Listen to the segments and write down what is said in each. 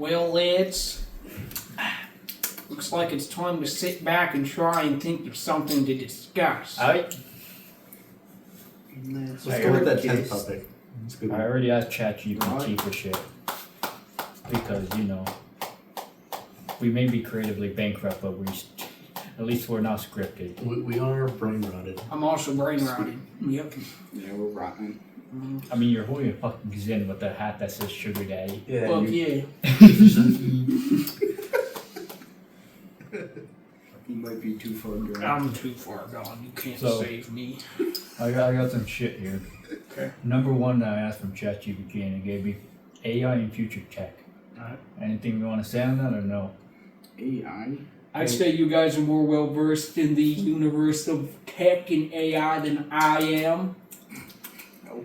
Well, lads, looks like it's time to sit back and try and think of something to discuss. Let's go with that 10th topic. I already asked ChatGPT for shit. Because, we may be creatively bankrupt, but at least we're not scripted. We are brain rotted. I'm also brain rotted. Yep. Yeah, we're rotten. I mean, you're holding a fucking Zen with a hat that says Sugar Daddy. Yeah. Fuck yeah. You might be too far gone. I'm too far gone. You can't save me. I got some shit here. Okay. Number one that I asked from ChatGPT and it gave me AI and future tech. Alright. Anything you want to say on that or no? AI? I'd say you guys are more well versed in the universe of tech and AI than I am.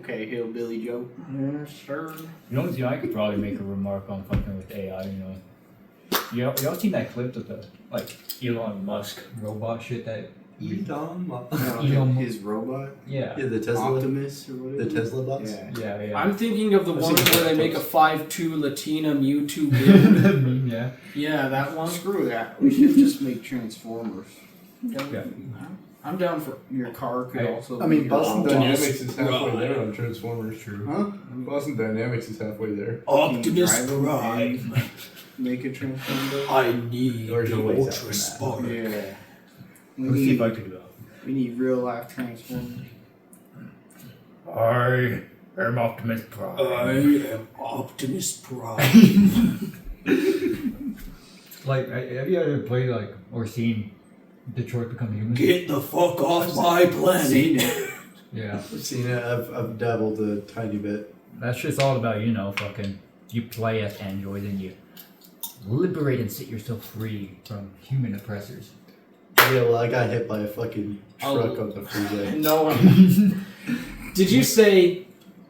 Okay, Hillbilly Joe. Yes, sir. The only thing I could probably make a remark on fucking with AI, Y'all seen that clip of the, Elon Musk robot shit that... His robot? Yeah. Yeah, the Tesla. Optimus or whatever? The Tesla bots? Yeah. I'm thinking of the I've one seen where they make a photos. 5'2" Latina Mewtwo build. Yeah. Yeah, that one. Screw that. We should just make Transformers. Yeah. I'm down for. Your car could also I mean, be Boston your Dynamics Optimus is halfway Prime. there on Transformers, true. Huh? Boston Dynamics is halfway there. Optimus Drive 'em Prime. and Make a Transformer? I need There's the no ways out Ultra from that. Spark. Yeah. Let's see if I can do that. We need real life Transformers. I am Optimus Prime. I am Optimus Prime. Have you ever played, or seen Detroit Become Human? Get the fuck off my planet. Seen it. Yeah. I've seen it. I've dabbled a tiny bit. That's just all about, you play as android and you liberate and set yourself free from human oppressors. Yeah, well, I got hit by a fucking truck Oh. on the freeway. No. Did you say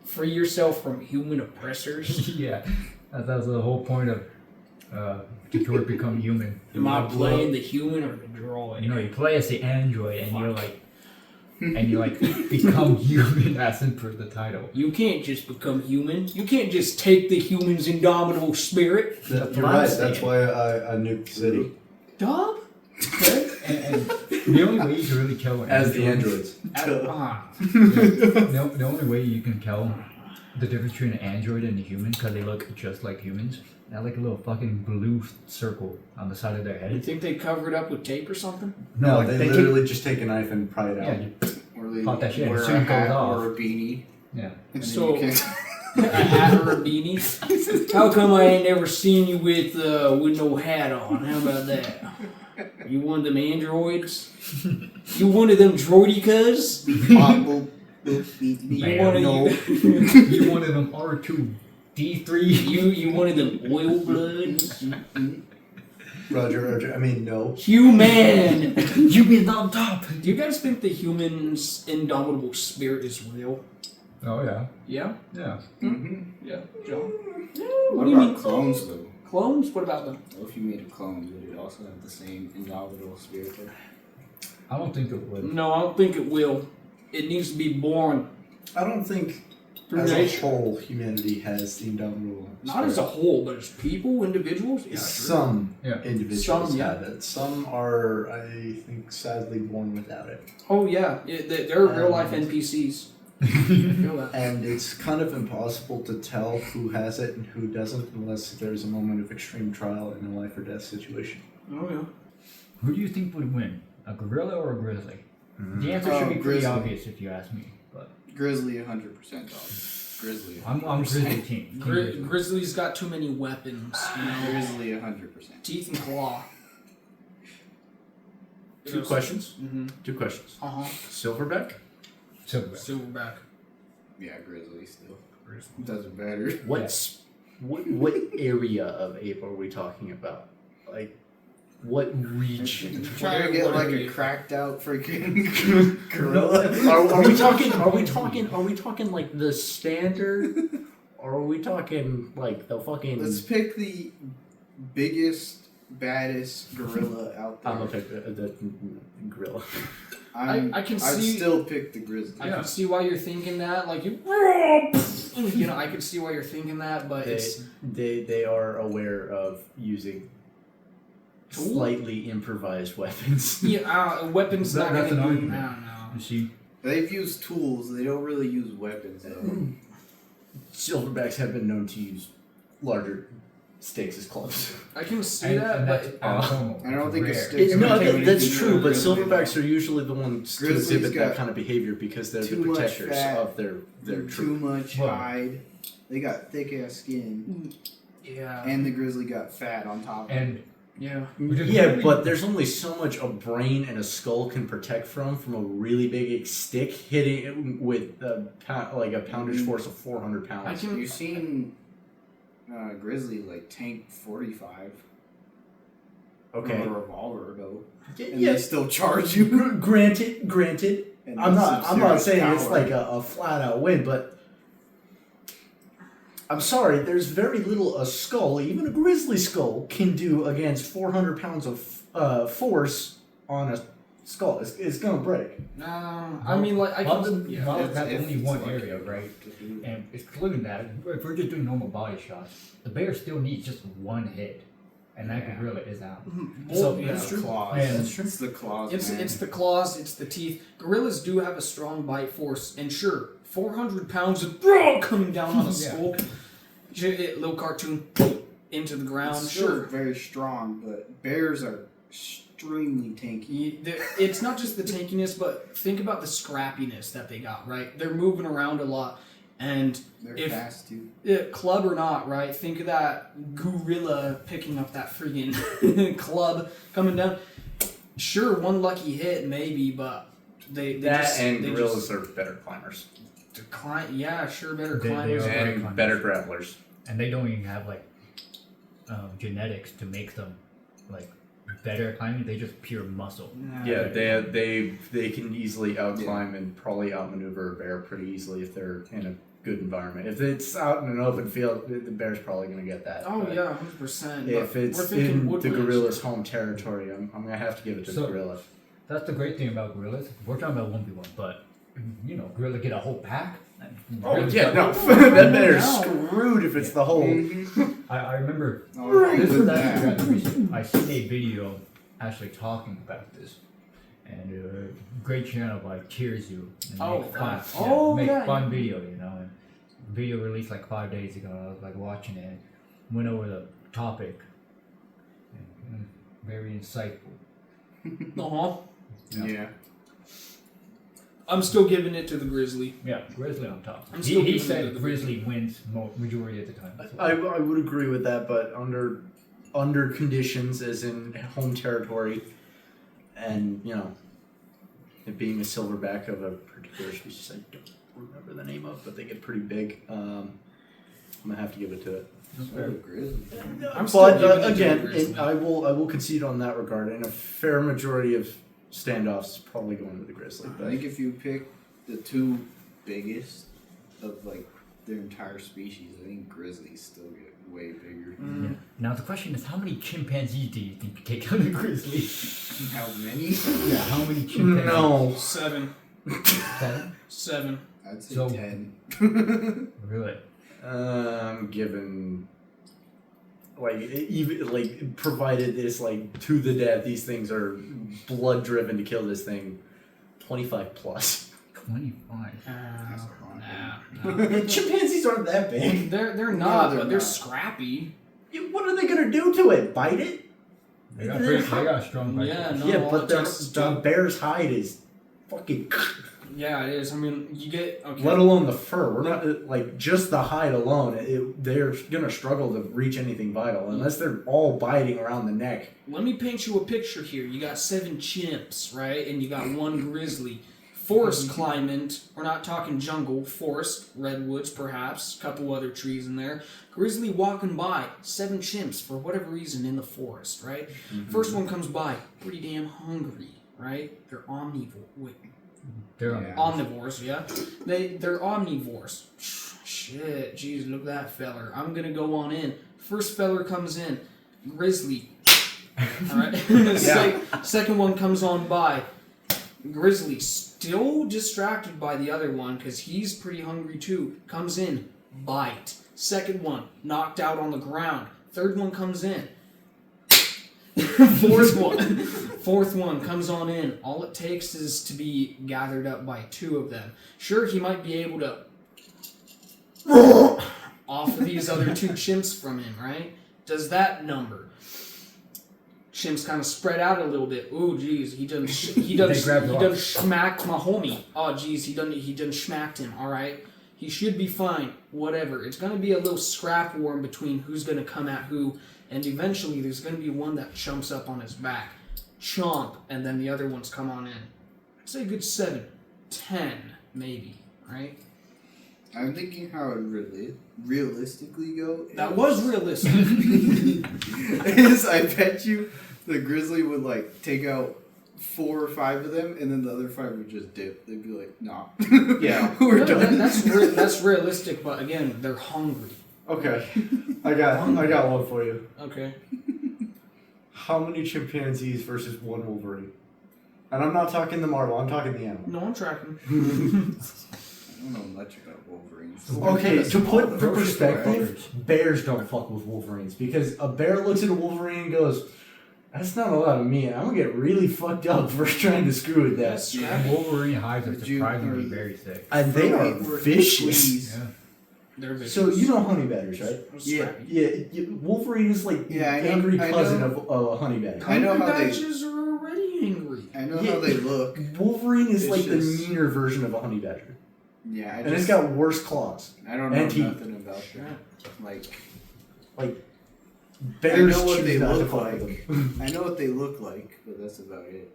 free yourself from human oppressors? Yeah. That was the whole point of Detroit Become Human. Am I playing the human or the droid? You play as the android and you're become human as in per the title. You can't just become human. You can't just take the human's indomitable spirit. You're what I'm right. saying. That's why I nuked the city. Dub? Okay. And the only way you can really tell an As the android- androids. the only way you can tell the difference between an android and a human, because they look just like humans, they have a little fucking blue circle on the side of their You head. think they covered up with tape or something? No, like, they keep- literally just take a knife and pry it Yeah, out. you, Or they Pop that shit, wear as soon a as it goes hat off. or a beanie. yeah. And So- then you can... A hat or a beanie? How come I ain't never seen you with no hat on? How about that? You one of them androids? You one of them droidicas? You one of No. You one of them R2D3. you one of them oil bloods? Roger. I mean, no. Human! You be on top. Do you guys think the human's indomitable spirit is real? Oh yeah. Yeah? Yeah. Yeah. John? What do you about mean? clones, though? Clones? What about them? What if you made a clone? Would it also have the same indomitable spirit there? I don't think it would. No, I don't think it will. It needs to be born I don't think through as a nature. whole humanity has the indomitable Not as a whole, but as people, individuals? Yeah, sure. Some Yeah. individuals Some, yeah. have it. Some are, I think, sadly born without it. Oh, yeah. They're real life NPCs. I feel that. And it's kind of impossible to tell who has it and who doesn't unless there's a moment of extreme trial in a life or death situation. Oh, yeah. Who do you think would win? A gorilla or a grizzly? The answer should be pretty Grizzly. obvious if you ask me. But Grizzly 100%, dog. Grizzly. I'm grizzly team. Grizzly's got too many weapons. You know? Grizzly 100%. Teeth and claw. Two questions. Mm-hmm. Two questions. Uh-huh. Silverback. Silverback. Yeah, Grizzly still. Does it better. What area of ape are we talking about? Like, what region? Trying to get like a cracked out freaking gorilla. Are we talking? Are we talking like the standard? Or are we talking like the fucking? Let's pick the biggest, baddest gorilla out there. I'm gonna pick the gorilla. I can see. I'd still pick the grizzly. I can see why you're thinking that. Like you know, I can see why you're thinking that, but it's They are aware of using slightly improvised weapons. weapons not That's gonna an do. I argument. don't know. You see, They've used tools. They don't really use weapons. Though. Silverbacks have been known to use larger stakes as clubs. I can see that, that's but abnormal. I don't It's think a rare. stick- It's No, gonna take that's anything true, from but a grizzly, silverbacks though. are usually the ones to Grizzly's exhibit that got kind of behavior because they're the too much protectors fat, of their Too troop. much Well- hide. They got thick ass skin, yeah, and the grizzly got fat on top. And yeah. Yeah, but there's only so much a brain and a skull can protect from a really big stick hitting it with a poundage force of 400 I pounds. can. You've seen grizzly like tank 45 Okay. from a revolver though, and Yeah, they still charge you. granted. And I'm that's some not serious saying it's power. like a flat out win, but I'm sorry, there's very little a skull, even a grizzly skull, can do against 400 pounds of force on a skull. It's gonna break. No, I mean like I Well, can. that's if only it's one like area, it right? to do. And excluding that, if we're just doing normal body shots, the bear still needs just one hit, and that Yeah. gorilla is out. So yeah, that's true. Claws. And- It's the claws. It's man. it's the claws, it's the teeth. Gorillas do have a strong bite force, and sure, 400 pounds of coming down on a skull. Little cartoon into the ground. It's still Sure, very strong, but bears are extremely tanky. it's not just the tankiness, but think about the scrappiness that they got. Right, they're moving around a lot, and They're if- fast too. club or not, right? Think of that gorilla picking up that friggin' club coming down. Sure, one lucky hit maybe, but they gorillas are better climbers decline. Yeah, sure, better They climbers. are. and better grapplers. And they don't even have like genetics to make them like better at climbing. They just pure muscle. Yeah, they can easily outclimb and probably outmaneuver a bear pretty easily if they're in a good environment. If it's out in an open field, the bear's probably going to get that. Oh But yeah, 100%. if We're it's thinking in the woodlands. gorilla's home territory, I'm going to have to give it to the So- gorilla. That's the great thing about gorillas. We're talking about 1v1, but you know, gorilla get a whole pack. Oh Gorilla's yeah, got- no, that bear's No. screwed if it's the whole. I remember Oh, this was with actually that. rather recent. I seen a video actually talking about this, and great channel by Cheers You. And Oh, make fun, oh, make yeah, fun yeah. video, you know. And video released like 5 days ago. I was like watching it, and went over the topic, and, very insightful. Uh-huh. Yeah. I'm still giving it to the grizzly. Yeah, Grizzly on top. I'm still He giving it to said the Grizzly wins majority of the time. I would agree with that, but under conditions, as in home territory, and you know, it being a silverback of a particular species, I don't remember the name of, but they get pretty big. I'm gonna have to give it to it. Oh, grizzly. I'm still But giving it to the again, grizzly. I will concede on that regard. In a fair majority of standoffs, it's probably going to the grizzly. I But think if you pick the two biggest of like their entire species, I think grizzlies still get way bigger. Mm. Now the question is, how many chimpanzees do you think you take on a grizzly? How many? Yeah, how many chimpanzees? no, 7. 10? 7. I'd say So- 10. Really? I'm giving even provided it's like to the death. These things are blood driven to kill this thing. 25 plus. 25. That's a lot. Nah. Chimpanzees aren't that big. They're not, they're but they're not. scrappy. What are they gonna do to it? Bite it? They got a strong bite. Yeah, no. Yeah, all but it the takes is two. bear's hide is fucking. Yeah, it is. I mean, you get okay. Let alone the fur. We're not like just the hide alone. They're gonna struggle to reach anything vital unless they're all biting around the neck. Let me paint you a picture here. You got 7 chimps, right? And you got 1 grizzly. Forest climbing, we're not talking jungle, forest, redwoods perhaps, couple other trees in there. Grizzly walking by, 7 chimps for whatever reason in the forest, right? First one comes by, pretty damn hungry, right? They're They're on Yeah. omnivores, yeah? They're omnivores. Shit, jeez, look at that feller. I'm gonna go on in. First feller comes in, grizzly. Alright? Second one comes on by. Grizzly, still distracted by the other one because he's pretty hungry too. Comes in, bite. Second one, knocked out on the ground. Third one comes in. Fourth one comes on in. All it takes is to be gathered up by two of them. Sure, he might be able to off of these other two chimps from him, right? Does that number? Chimps kind of spread out a little bit. Ooh, geez, he done smacked my homie. Oh, geez, he done smacked him. All right, he should be fine. Whatever. It's gonna be a little scrap war in between who's gonna come at who, and eventually there's gonna be one that chumps up on his back, chomp, and then the other ones come on in. I'd say a good 7, 10, maybe. Right? I'm thinking how it would realistically go. That was realistic. Is I bet you the grizzly would like take out 4 or 5 of them, and then the other 5 would just dip. They'd be like, "Nah, Yeah. we're done." That's realistic, but again, they're hungry. Okay, I got one for you. Okay. How many chimpanzees versus one wolverine? And I'm not talking the marble. I'm talking the animal. No, I'm tracking. I don't know much about wolverines. Okay, to put for Those are perspective, bears don't fuck with wolverines because a bear looks at a wolverine and goes, "That's not a lot of meat. I'm gonna get really fucked up for trying to screw with that." That's Yeah. scrappy. Wolverine hides are Would you- surprisingly very thick. And they are Were vicious. fleas. Yeah. They're vicious. So you know honey badgers, right? They're Yeah. scrappy. Yeah, Wolverine is like Yeah, I the know- angry I cousin know. of a honey badger. I know Hungry how they- badgers are already angry. I know Yeah. how they look. Wolverine is like the Vicious. meaner version of a honey badger, Yeah, and it's got worse claws. I don't know and teeth. nothing about that. Like, Bears know what choose they not to look fuck like. with them. I know what they look like, but that's about it.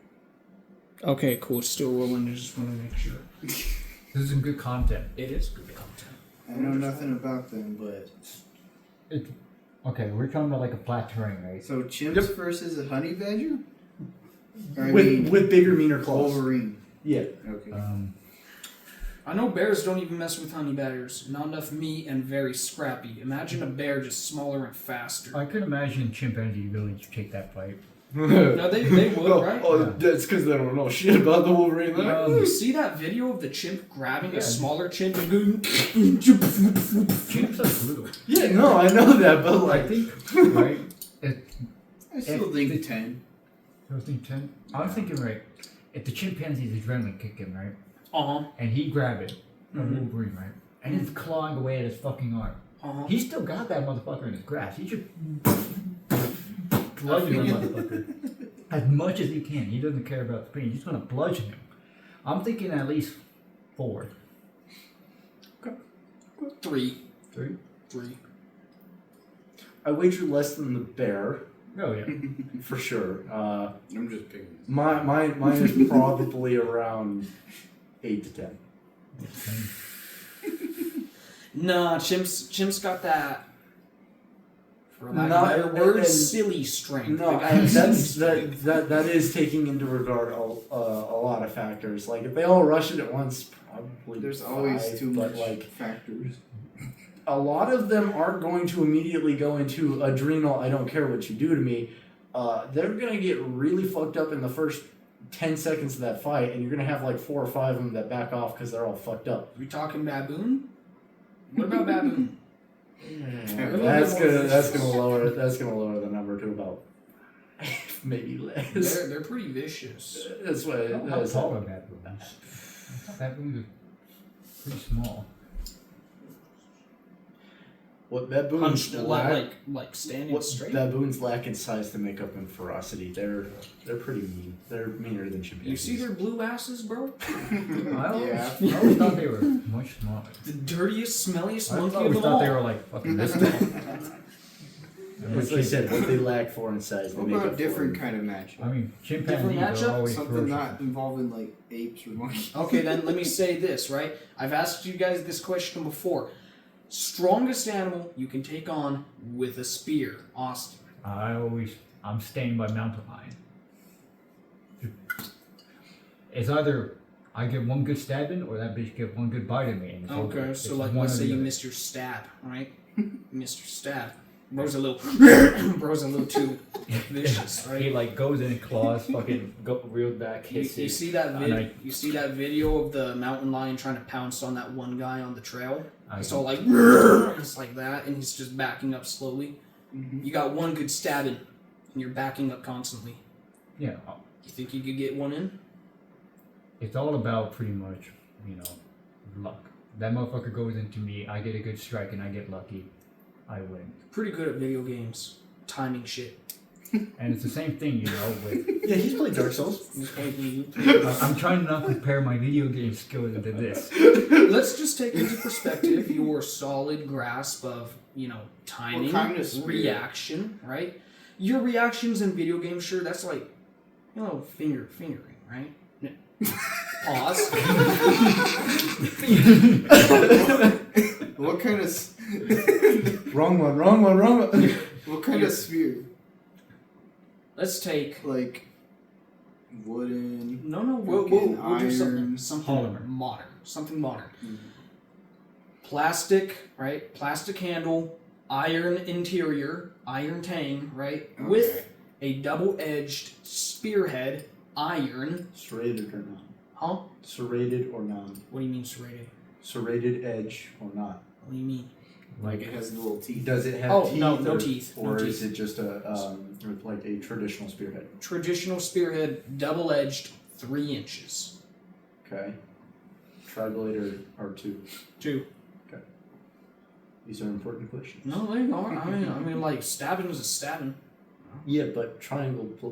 Okay, cool. Still rolling. I just want to make sure. This is some good content. It is good content. I know nothing about them, but Okay, we're talking about like a flat terrain, right? so chimps Yep. versus a honey badger. Or, I with mean, with bigger, meaner claws. Wolverine. Yeah. Okay. I know bears don't even mess with honey badgers. Not enough meat and very scrappy. Imagine a bear just smaller and faster. I could imagine chimpanzee willing to take that fight. No, they would, right? Oh, that's because they don't know shit about the Wolverine. You see that video of the chimp grabbing Yeah. a smaller chimp and going... Chimps are brutal. Yeah, no, I know that, but I like, think, right? I still think 10. I was thinking 10. I was thinking, right, if the chimpanzee's adrenaline kick in, right, Uh-huh. and he grab it, a Mhm. Wolverine, right, and it's clawing away at his fucking arm. Uh-huh. He still got that motherfucker in his grasp. He should bludgeon the motherfucker as much as he can. He doesn't care about the pain. He's gonna bludgeon him. I'm thinking at least 4. 3. 3? 3. I wager less than the bear Oh yeah. for sure. I'm just picking. Mine is probably around 8 to 10. Nah, chimps got that... For lack Not- of a better word, and- silly strength. No, The guy has silly strength. that is taking into regard a lot of factors. Like if they all rush it at once, probably There's always 5, too but much like factors. a lot of them aren't going to immediately go into adrenal. I don't care what you do to me. They're gonna get really fucked up in the first 10 seconds of that fight, and you're gonna have like 4 or 5 of them that back off because they're all fucked up. We talking baboon? What about baboon? That's gonna lower the number to about maybe less. They're pretty vicious. That's what. How That's tall are baboons? I thought baboons are pretty small. What baboons Hunched, lack. like standing What straight. baboons lack in size to make up in ferocity. They're pretty mean. They're meaner than chimpanzees. You see their blue asses, bro? I always, Yeah. I always thought they were much smaller. The dirtiest, smelliest I monkey always of them thought they all. were like fucking this tall. As I said, what they lack for in size, they What make about up a different for. kind of matchup? I mean, Different chimpanzees matchup? are always Something ferocious. not involving like apes or monkeys. Okay, then let me say this, right? I've asked you guys this question before. Strongest animal you can take on with a spear, Austin. I'm staying by mountain lion. It's either I get one good stab in, or that bitch get one good bite in me. And it's over. Okay, It's so like one let's or say the you other. missed your stab, right? Missed your stab. Bro's a little, bro's a little too vicious, right? He like goes in, claws, fucking go reeled back, You, hits you it. see that And I- you see that video of the mountain lion trying to pounce on that one guy on the trail? I It's know. all like it's like that, and he's just backing up slowly. Mhm. You got one good stab in, and you're backing up constantly. Yeah, You think you could get one in? it's all about pretty much, luck. That motherfucker goes into me, I get a good strike, and I get lucky. I win. Pretty good at video games, timing shit. And it's the same thing, with. Yeah, he's played Dark Souls. I'm trying to not compare my video game skills to this. Let's just take into perspective your solid grasp of, timing, What kind of spirit? reaction, right? Your reactions in video games, sure, that's like, fingering, right? Pause. What kind of Wrong one. what kind of sphere? Let's take. Like wooden. No, we'll Fucking do iron. something Polymer. modern. Something modern. Mhm. Plastic, right? Plastic handle, iron interior, iron tang, right? Okay. With a double-edged spearhead, iron. Serrated or not? Huh? Serrated or not? What do you mean serrated? Serrated edge or not? What do you mean? Like it has little teeth. Does it have Oh, teeth? no or, teeth, no Or teeth. is it just like a traditional spearhead? Traditional spearhead, double-edged, 3 inches. Okay. Tri-blade or R2? 2. These are important questions. No, they aren't. I mean, like stabbing is a stabbing. Yeah, but tri-bladed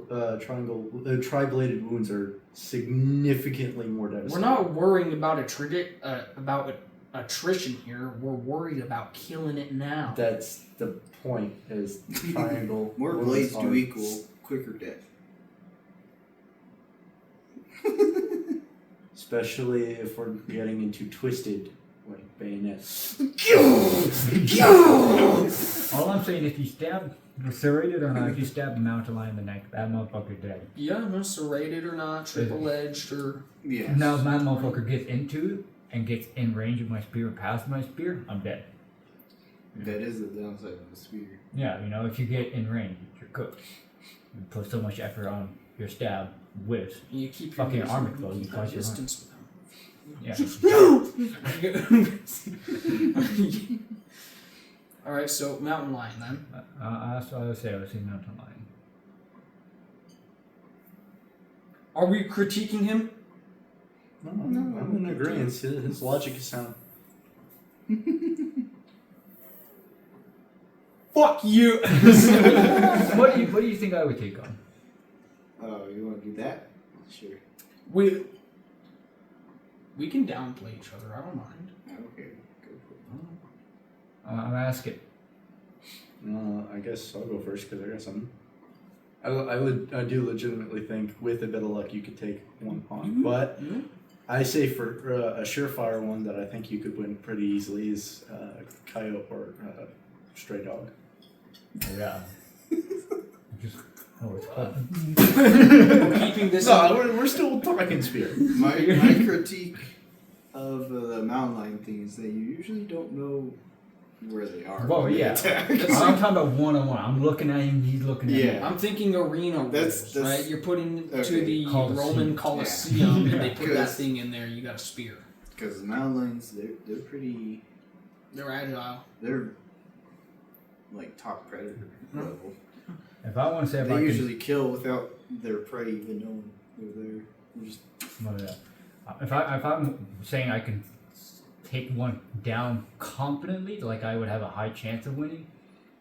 wounds are significantly more devastating. We're not worrying about attrition here. We're worried about killing it now. That's the point. Is triangle More wounds blades are- do equal quicker death. especially if we're getting into twisted like bayonets. All I'm saying, if you stab serrated or not, if you stab a mountain lion in the neck, that motherfucker dead. Yeah, no, serrated or not, triple-edged or... Yeah. Now, if my motherfucker gets into it and gets in range of my spear and past my spear, I'm dead. That is the downside of the spear. Yeah, if you get in range, you're cooked. You put so much effort on your stab whiffs. You keep your Fucking armor clothes, you keep cause that your distance with them. Yeah. Alright, so mountain lion then. That's what I would say. I would say mountain lion. Are we critiquing him? No, I'm in agreement. His logic is sound. Fuck you! What do you think I would take on? Oh, you want to do that? Sure. We can downplay each other, I don't mind. Okay. Go for it. I'm asking. I guess I'll go first because I got something. I do legitimately think with a bit of luck you could take one pawn, but I say for a surefire one that I think you could win pretty easily is coyote or stray dog. Yeah. Just it's called. We're keeping this No, we're still talking spear. My critique of the mountain lion thing is that you usually don't know where they are. Well, when they yeah. attack. I'm talking about one-on-one. I'm looking at him. He's looking at me. Yeah. I'm thinking arena That's- rules, right? You're putting to okay. the Colosseum. Roman Colosseum, Yeah. and they put that Because- thing in there. You got a spear. Because the mountain lions, they're pretty. They're agile. They're like top predator level. If I want to say if They I usually kill without their prey even knowing they're there. They're just if I'm saying I can take one down confidently, like I would have a high chance of winning.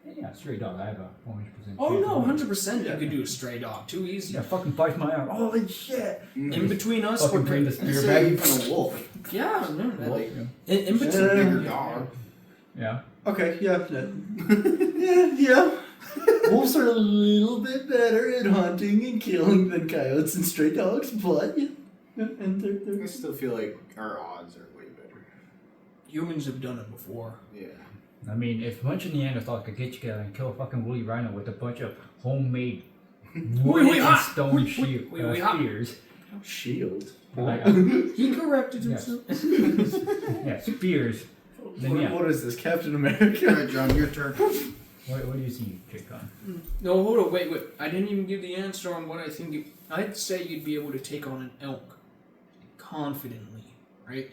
Yeah, stray dog. I have a 100%. Oh chance no, of winning. 100% you could do a stray dog. Too easy. Yeah, fucking bites my arm. Holy shit! In between us, Fucking we're bring the pretty. spear say back. even a wolf. Yeah, no, Well, Like, in it's a between. bigger dog. yeah. Okay, yeah. Yeah. Wolves are a little bit better at hunting and killing than coyotes and stray dogs, but yeah. And I they're still feel like our odds are way better. Humans have done it before. Yeah. I mean, if a bunch of Neanderthals could get together and kill a fucking woolly rhino with a bunch of homemade wood Wait, and ah! stone Wait, shield, wait, ah! spears. shield. Like, He corrected Yes. himself. yeah, spears. Then yeah. What is this, Captain America? Alright, John, your turn. What do you see, Jake-on? No, hold on, wait. I didn't even give the answer on what I think. I'd say you'd be able to take on an elk confidently, right?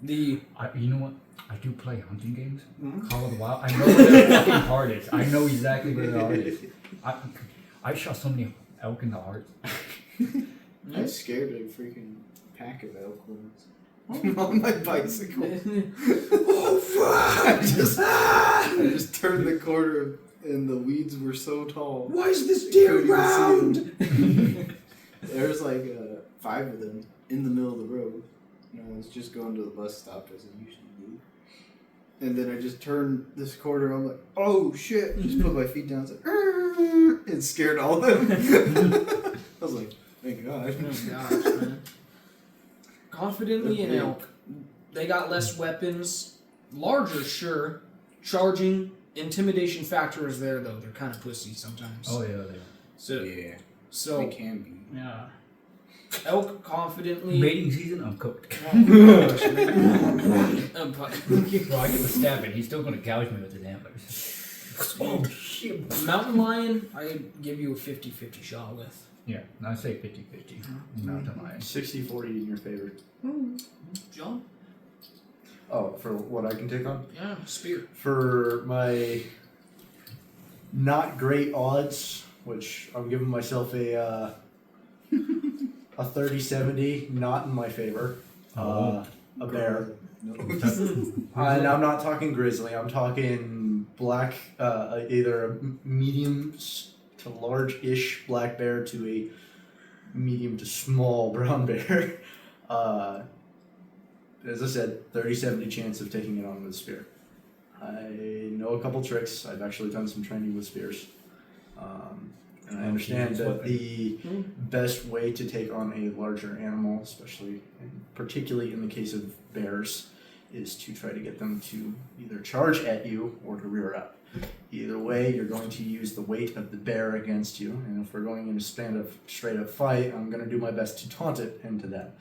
You know what? I do play hunting games. Mhm. Call of the Wild. I know where the fucking heart is. I know exactly where the heart is. I shot so many elk in the heart. I scared a freaking pack of elk once on my bicycle. Oh fuck! I just turned the corner and the weeds were so tall. Why is this deer Couldn't even see round? There was like 5 of them in the middle of the road. And I was just going to the bus stop as I usually do. And then I just turned this corner. I'm like, oh shit! Just put my feet down. It's like, and scared all of them. I was like, thank God. Oh gosh, man. Confidently an elk. They got less weapons. Larger, sure. Charging. Intimidation factor is there, though. They're kind of pussy sometimes. Oh yeah, they So, Yeah, so they can be. yeah. Elk confidently. mating season. I'm cooked. Well, I get the stabbing. He's still gonna gouge me with his antlers. Oh shit! Mountain lion, I'd give you a 50-50 shot with. Yeah, I say 50-50. Mountain lion. 60-40 in your favor. John? Oh, for what I can take on? Yeah, spear. For my not great odds, which I'm giving myself a 30-70, not in my favor. A bear. And I'm not talking grizzly. I'm talking black, either a medium to large-ish black bear to a medium to small brown bear. As I said, 30-70 chance of taking it on with a spear. I know a couple tricks. I've actually done some training with spears. And I understand that the best way to take on a larger animal, especially and particularly in the case of bears, is to try to get them to either charge at you or to rear up. Either way, you're going to use the weight of the bear against you, and if we're going in a straight up fight, I'm going to do my best to taunt it into that.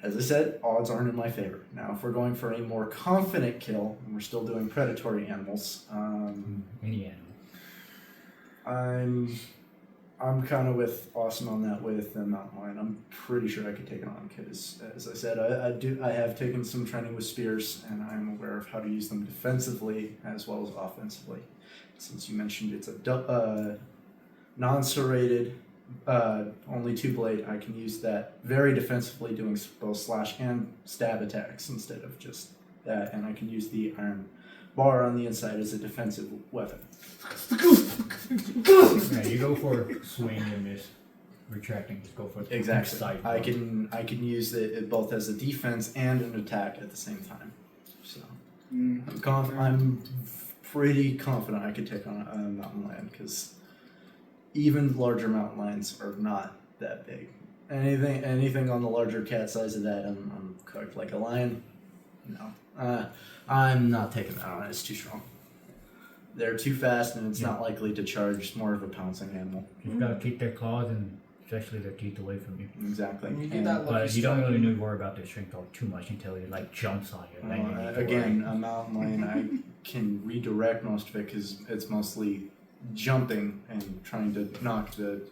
As I said, odds aren't in my favor. Now, if we're going for a more confident kill, and we're still doing predatory animals, Any animal. I'm kind of with Austin on that with the mountain lion. I'm pretty sure I could take it on because, as I said, I have taken some training with spears, and I'm aware of how to use them defensively as well as offensively. Since you mentioned it's a non-serrated, only 2-blade, I can use that very defensively, doing both slash and stab attacks instead of just that, and I can use the iron bar on the inside as a defensive weapon. Yeah, you go for swing and miss. Retracting, just go for the Exactly. side. I can use it both as a defense and an attack at the same time. So I'm pretty confident I could take on a mountain lion because even larger mountain lions are not that big. Anything on the larger cat size of that, I'm cooked. Like a lion, no. I'm not taking that on. It's too strong. They're too fast, and it's not likely to charge. It's more of a pouncing animal. You've got to keep their claws and especially their teeth away from you. Exactly. You get that lucky But you don't strike. really need to worry about their strength all too much until it like jumps on you. Then you need to Again, worry. a mountain lion, I can redirect most of it because it's mostly jumping and trying to knock the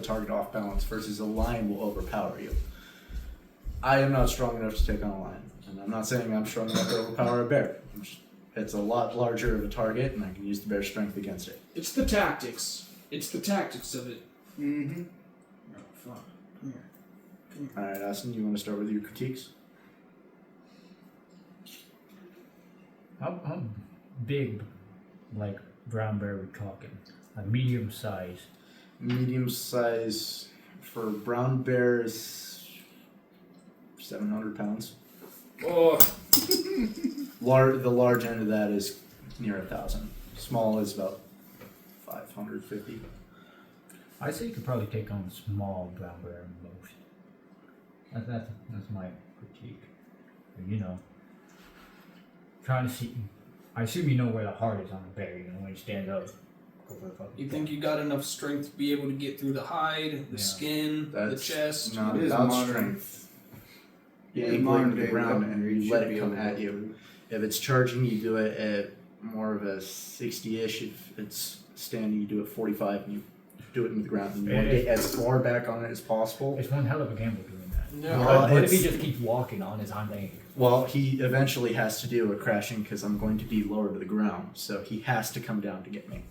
target off balance versus a lion will overpower you. I am not strong enough to take on a lion, and I'm not saying I'm strong enough to overpower a bear. It's a lot larger of a target, and I can use the bear's strength against it. It's the tactics. It's the tactics of it. Mm-hmm. Oh, fuck. Come here. All right, Austin, you want to start with your critiques? How big, like brown bear we're talking? A medium size. Medium size for brown bear is 700 pounds. Oh, The large end of that is near 1,000. Small is about 550. I say you could probably take on a small brown bear most. That's my critique. You know, trying to see. I assume you know where the heart is on a bear. You know when he stands up. Go for the fucking you think you got enough strength to be able to get through the hide, the Yeah. skin, the chest? Not It is about modern. strength. You Yeah, aim modern it to the day ground weaponry, and you you let should it be come able to at go you. through. If it's charging, you do it at more of a 60-ish. If it's standing, you do it 45 and you do it in the ground. And you want to get as far back on it as possible. It's one hell of a gamble doing that. No. Well, What if he it's- just keeps walking on his hind leg? Well, he eventually has to do a crashing because I'm going to be lower to the ground. So he has to come down to get me.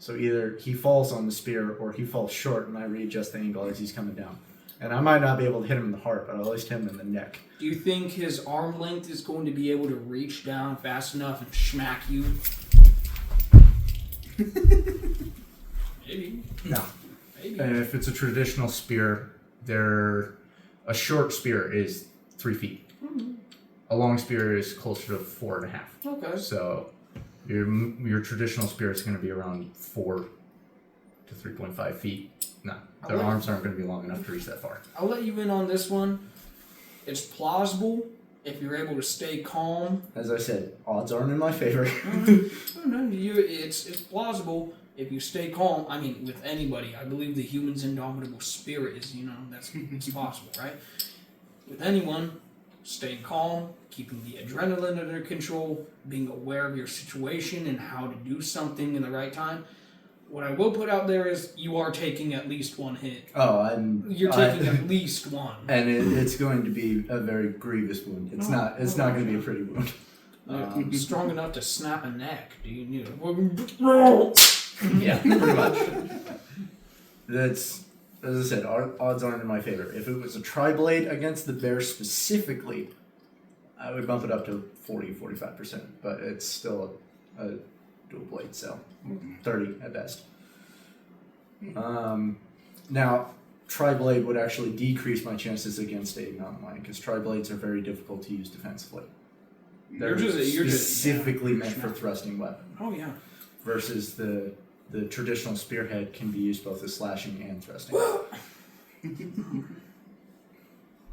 So either he falls on the spear or he falls short and I readjust the angle as he's coming down. And I might not be able to hit him in the heart, but I'll at least hit him in the neck. Do you think his arm length is going to be able to reach down fast enough and smack you? Maybe. No. Maybe. And if it's a traditional spear, a short spear is 3 feet. A long spear is closer to 4.5. Okay. So your traditional spear is going to be around 4 to 3.5 feet. No, their like- arms aren't going to be long enough to reach that far. I'll let you in on this one. It's plausible if you're able to stay calm. As I said, odds aren't in my favor. It's plausible if you stay calm. I mean, with anybody, I believe the human's indomitable spirit is, it's possible, right? With anyone, staying calm, keeping the adrenaline under control, being aware of your situation and how to do something in the right time. What I will put out there is you are taking at least one hit. You're taking at least one. And it's going to be a very grievous wound. It's not going to be a pretty wound. Strong enough to snap a neck. Do you need Yeah, pretty much. That's, as I said, odds aren't in my favor. If it was a tri-blade against the bear specifically, I would bump it up to 40-45%, but it's still a dual blade, so 30 at best. Now, tri-blade would actually decrease my chances against a mountain lion, because tri-blades are very difficult to use defensively. They're specifically meant for thrusting weapon. Oh yeah. Versus the traditional spearhead can be used both as slashing and thrusting.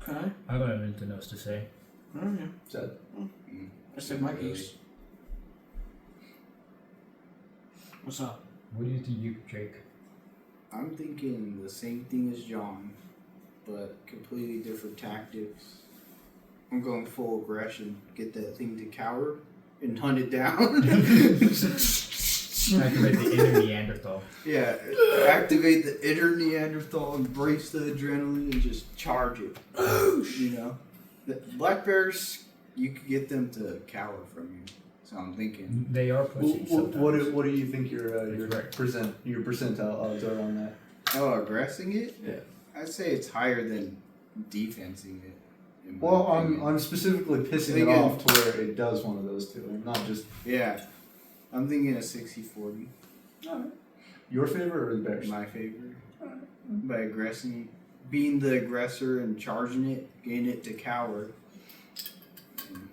Okay. I don't have anything else to say. Oh yeah. So, I said my piece. What's up? What do you think, Jake? I'm thinking the same thing as John, but completely different tactics. I'm going full aggression. Get that thing to cower and hunt it down. Activate the inner Neanderthal. Yeah, activate the inner Neanderthal, embrace the adrenaline, and just charge it. You know, the black bears, you could get them to cower from you. So I'm thinking. They are pussy sometimes. what do you think your Right. percentile odds are on that? Oh, aggressing it? Yeah. I'd say it's higher than defensing it. in my Well, opinion. I'm specifically pissing it Thinking- off to where it does one of those two, and not just Yeah. I'm thinking a 60-40. your favor or the bears. My favorite. By aggressing, being the aggressor and charging it, getting it to cower. And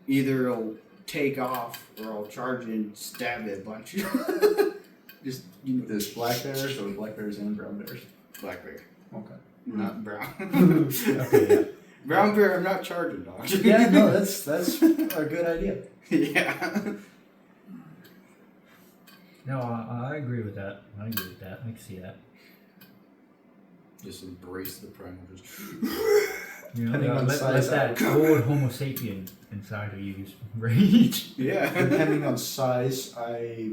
either it'll take off or I'll charge it and stab it a bunch. Just, This black bears or black bears and brown bears? black bear, Okay. not brown. Okay, yeah. Brown bear, I'm not charging, dog. Yeah, no, that's a good idea. Yeah. No, I agree with that. I can see that. Just embrace the primal. You know, Depending on let size, that old Homo sapien inside of you just rage. Yeah. Depending on size, I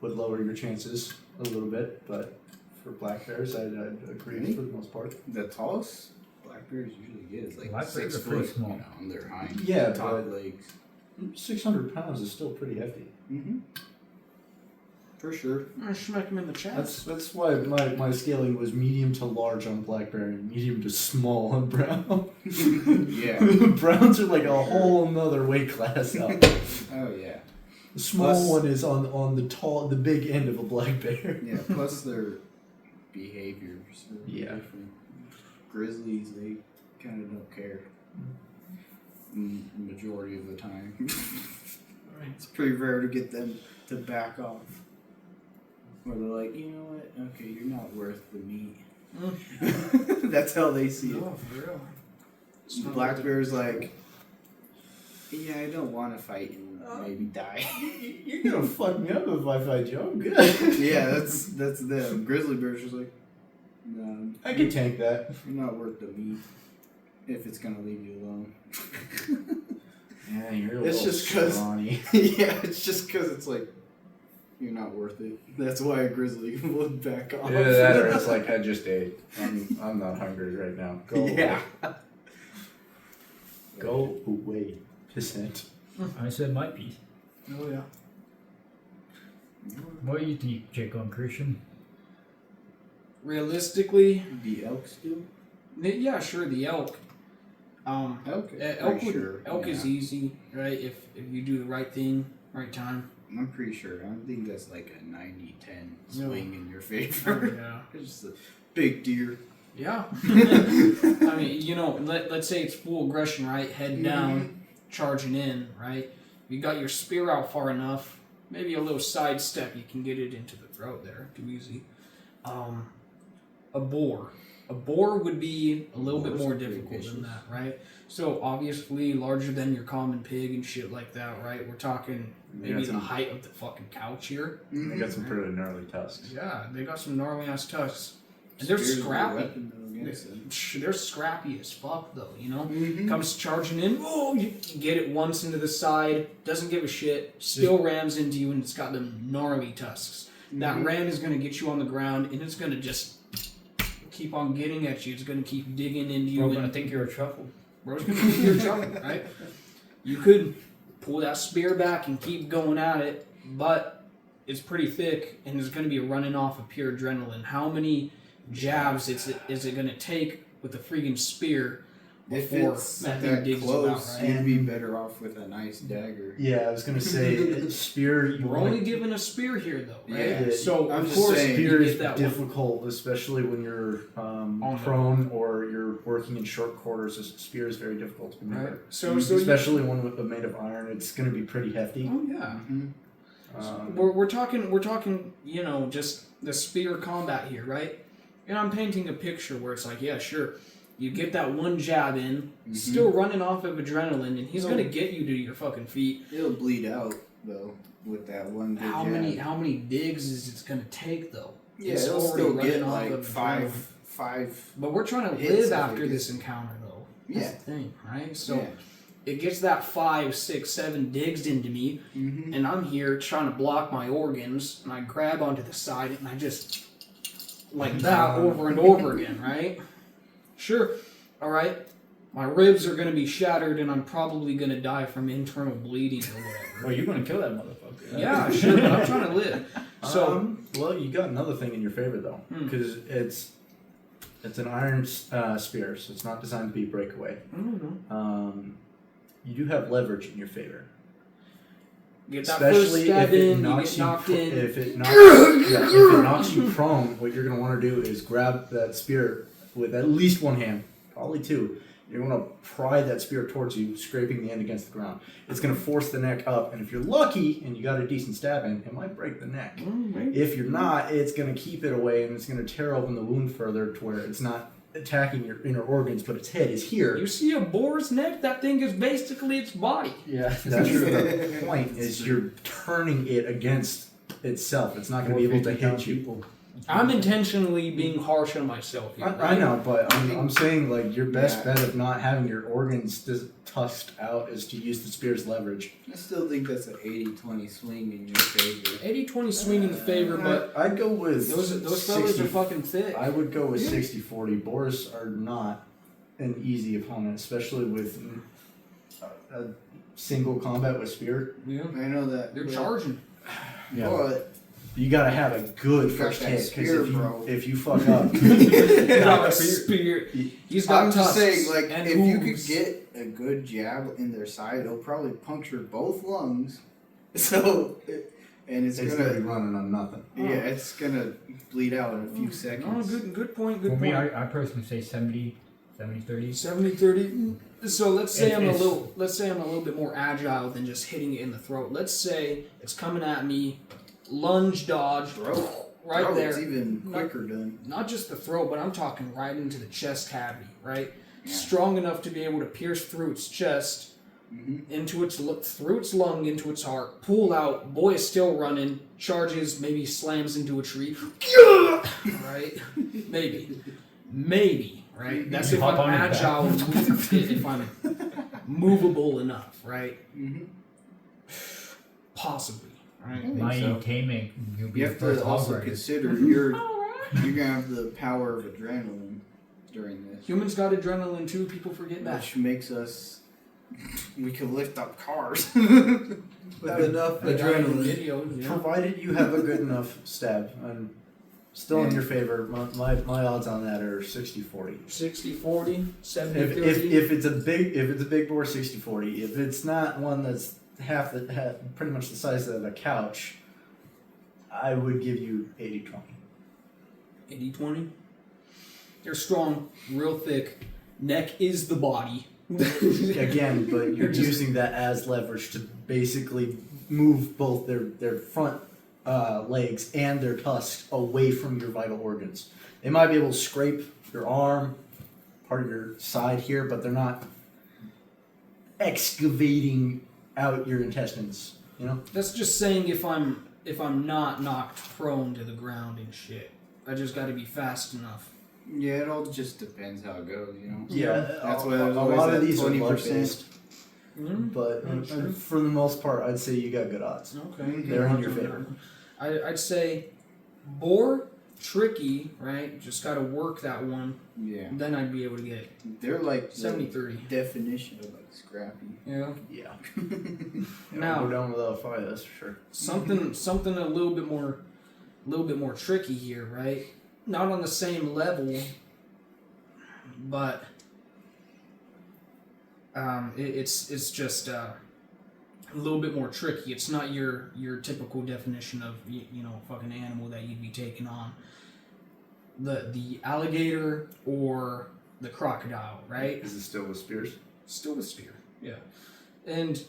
would lower your chances a little bit, but for black bears, I'd agree for the most part. The tallest black bears usually get is like Black 6 bears are foot, pretty small. you know, on their hind Yeah, top but- legs. 600 pounds is still pretty hefty. Mm-hmm. For sure. I'm gonna smack him in the chest. That's why my scaling was medium to large on black bear and medium to small on brown. Yeah. Browns are like a whole nother weight class up. Oh yeah. The small Plus- one is on the big end of a black bear. Yeah. Plus their behaviors are Yeah. different. Grizzlies, they kind of don't care. Majority of the time. It's pretty rare to get them to back off. Or they're like, you know what? Okay, you're not worth the meat. That's how they see it. No, for real. Black bear's like, yeah, I don't want to fight and maybe die. You're gonna fuck me up if I fight you. I'm good. Yeah, that's them. Grizzly bear's just like, no, I can tank that. you're not worth the meat if it's gonna leave you alone. Yeah, you're a It's little just 'cause- scrawny. Yeah, it's just because it's like you're not worth it. That's why a grizzly would back off. Yeah, that or it's like I just ate. I'm not hungry right now. Go Yeah. away. Go away. Pissant. I said my piece. Oh yeah. What do you think, Jacob and Christian? Realistically, The elk still? yeah, sure, the elk. Elk. Elk is easy, right? If you do the right thing, right time. I'm pretty sure. I think that's like a 90-10 No. swing in your Oh, favor. yeah. It's just a big deer. Yeah. I mean, let's say it's full aggression, right? Head down, charging in, right? You got your spear out far enough, maybe a little sidestep, you can get it into the throat there. Too easy. A boar. A boar would be a little bit Boars more are pretty difficult than vicious. that, right? So obviously larger than your common pig and shit like that, right? We're talking maybe got the some- height of the fucking couch here. They got some pretty gnarly tusks. Yeah, they got some gnarly ass tusks. And they're Spear's a scrappy. weapon, though, against them. They're scrappy as fuck though, you know? Mhm. Comes charging in, oh, you get it once into the side, doesn't give a shit, still rams into you, and it's got them gnarly tusks. That Mhm. ram is going to get you on the ground, and it's going to just keep on getting at you. It's going to keep digging into you. We're and gonna think you're a truffle. bro's going to think you're trouble, right? You could pull that spear back and keep going at it, but it's pretty thick, and it's going to be running off of pure adrenaline. How many jabs is it going to take with a freaking spear If before it's that that thing digs you out, close, right? you'd be better off with a nice dagger. Yeah, I was gonna say spear. You We're wanna- only given a spear here, though, right? Yeah, So I'm of just course saying, you Spear get is that one. difficult, especially when you're the- prone or you're working in short quarters. A spear is very difficult to maneuver. Right. So you- especially one with made of iron, it's going to be pretty hefty. Oh yeah. Mhm. We're talking, just the spear combat here, right? And I'm painting a picture where it's like, yeah, sure, you get that one jab in, still running off of adrenaline, and he's gonna get you to your fucking feet. It'll bleed out though with that one. Good How jab. many digs is it gonna take though? Yeah, It's it'll already still running get off like of five. But we're trying to hits live if it after gets- this encounter though. That's Yeah. the thing, right? So Yeah. it gets that 5, 6, 7 digs into me, Mhm. and I'm here trying to block my organs, and I grab onto the side, and I just like that over and over again, right? Sure, all right. My ribs are gonna be shattered, and I'm probably gonna die from internal bleeding or whatever. Well, you're gonna kill that motherfucker. Yeah, sure, but I'm trying to live. So well, you got another thing in your favor though, because it's an iron spear, so it's not designed to be breakaway. I don't know. You do have leverage in your favor. Get that first Especially stab if it in, you knocks get you, knocked in. if it knocks you prone, what you're gonna want to do is grab that spear with at least one hand, probably two. You're gonna pry that spear towards you, scraping the end against the ground. It's gonna force the neck up, and if you're lucky and you got a decent stab in, it might break the neck. If you're not, it's gonna keep it away, and it's gonna tear open the wound further to where it's not attacking your inner organs, but its head is here. You see a boar's neck? That thing is basically its body. Yeah, that's the point. Is you're turning it against itself. It's not going to be able to hit you. People. I'm intentionally being harsh on myself here. I know, but I'm saying like your best Yeah. bet of not having your organs tusked out is to use the spear's leverage. I still think that's an 80-20 swing in your favor. 80-20 swing in the favor, but I'd go with those fellas are fucking thick. I would go with 60-40. Boars are not an easy opponent, especially with a single combat with spear. Yeah, I know that. they're but- charging. But You gotta have a good You got first that hit spear, because bro. if you fuck up, Got a spear. He's got I'm just tusks saying, like, and if you could hooves. get a good jab in their side, it'll probably puncture both lungs. So, and it's it's gonna be gonna, running on nothing. yeah, it's gonna bleed out in a few Oh, seconds. good point. For Good me, point. I personally say 70, 30. 70-30. So let's say I'm a It's- little bit more agile than just hitting it in the throat. Let's say it's coming at me, lunge, dodge, right Oh, there. It's even quicker done. Not just the throat, but I'm talking right into the chest cavity, right? Yeah. Strong enough to be able to pierce through its chest, into its through its lung, into its heart, pull out. Boy is still running, charges, maybe slams into a tree, right? Maybe, right? That's You if hop I'm on his back. agile. If I'm movable enough, right? Mm-hmm. Possibly, right? My so. entertainment, you'll be You the have first to hog also rider. consider you're gonna have the power of adrenaline during this, Humans got adrenaline too. People forget that. which makes us. We can lift up cars with enough adrenaline. Videos, yeah. Provided you have a good enough stab, and still in your favor. My odds on that are 60-40. 60-40, 70-30. If it's a big bore, 60-40. If it's not one that's pretty much the size of a couch, I would give you 80-20. 80-20. They're strong, real thick. Neck is the body. Again, but you're using that as leverage to basically move both their front legs and their tusks away from your vital organs. They might be able to scrape your arm, part of your side here, but they're not excavating out your intestines. You know. That's just saying if I'm not knocked prone to the ground and shit. I just got to be fast enough. Yeah, it all just depends how it goes, you know. Yeah, That's a why there's lot always of that these are 20%. blood-based, Mm-hmm. but Sure. for the most part, I'd say you got good odds. Okay. They're in your favor. I'd say boar, tricky, right? Just got to work that one. Yeah, Then I'd be able to get it. they're like the 70-30. definition of like scrappy. Yeah. Yeah. Now- we're down without a fight. That's for sure. Something a little bit more tricky here, right? Not on the same level, but it's just a little bit more tricky. It's not your typical definition of fucking animal that you'd be taking on. The alligator or the crocodile, right? Is it still with spears? Still with spear, yeah. And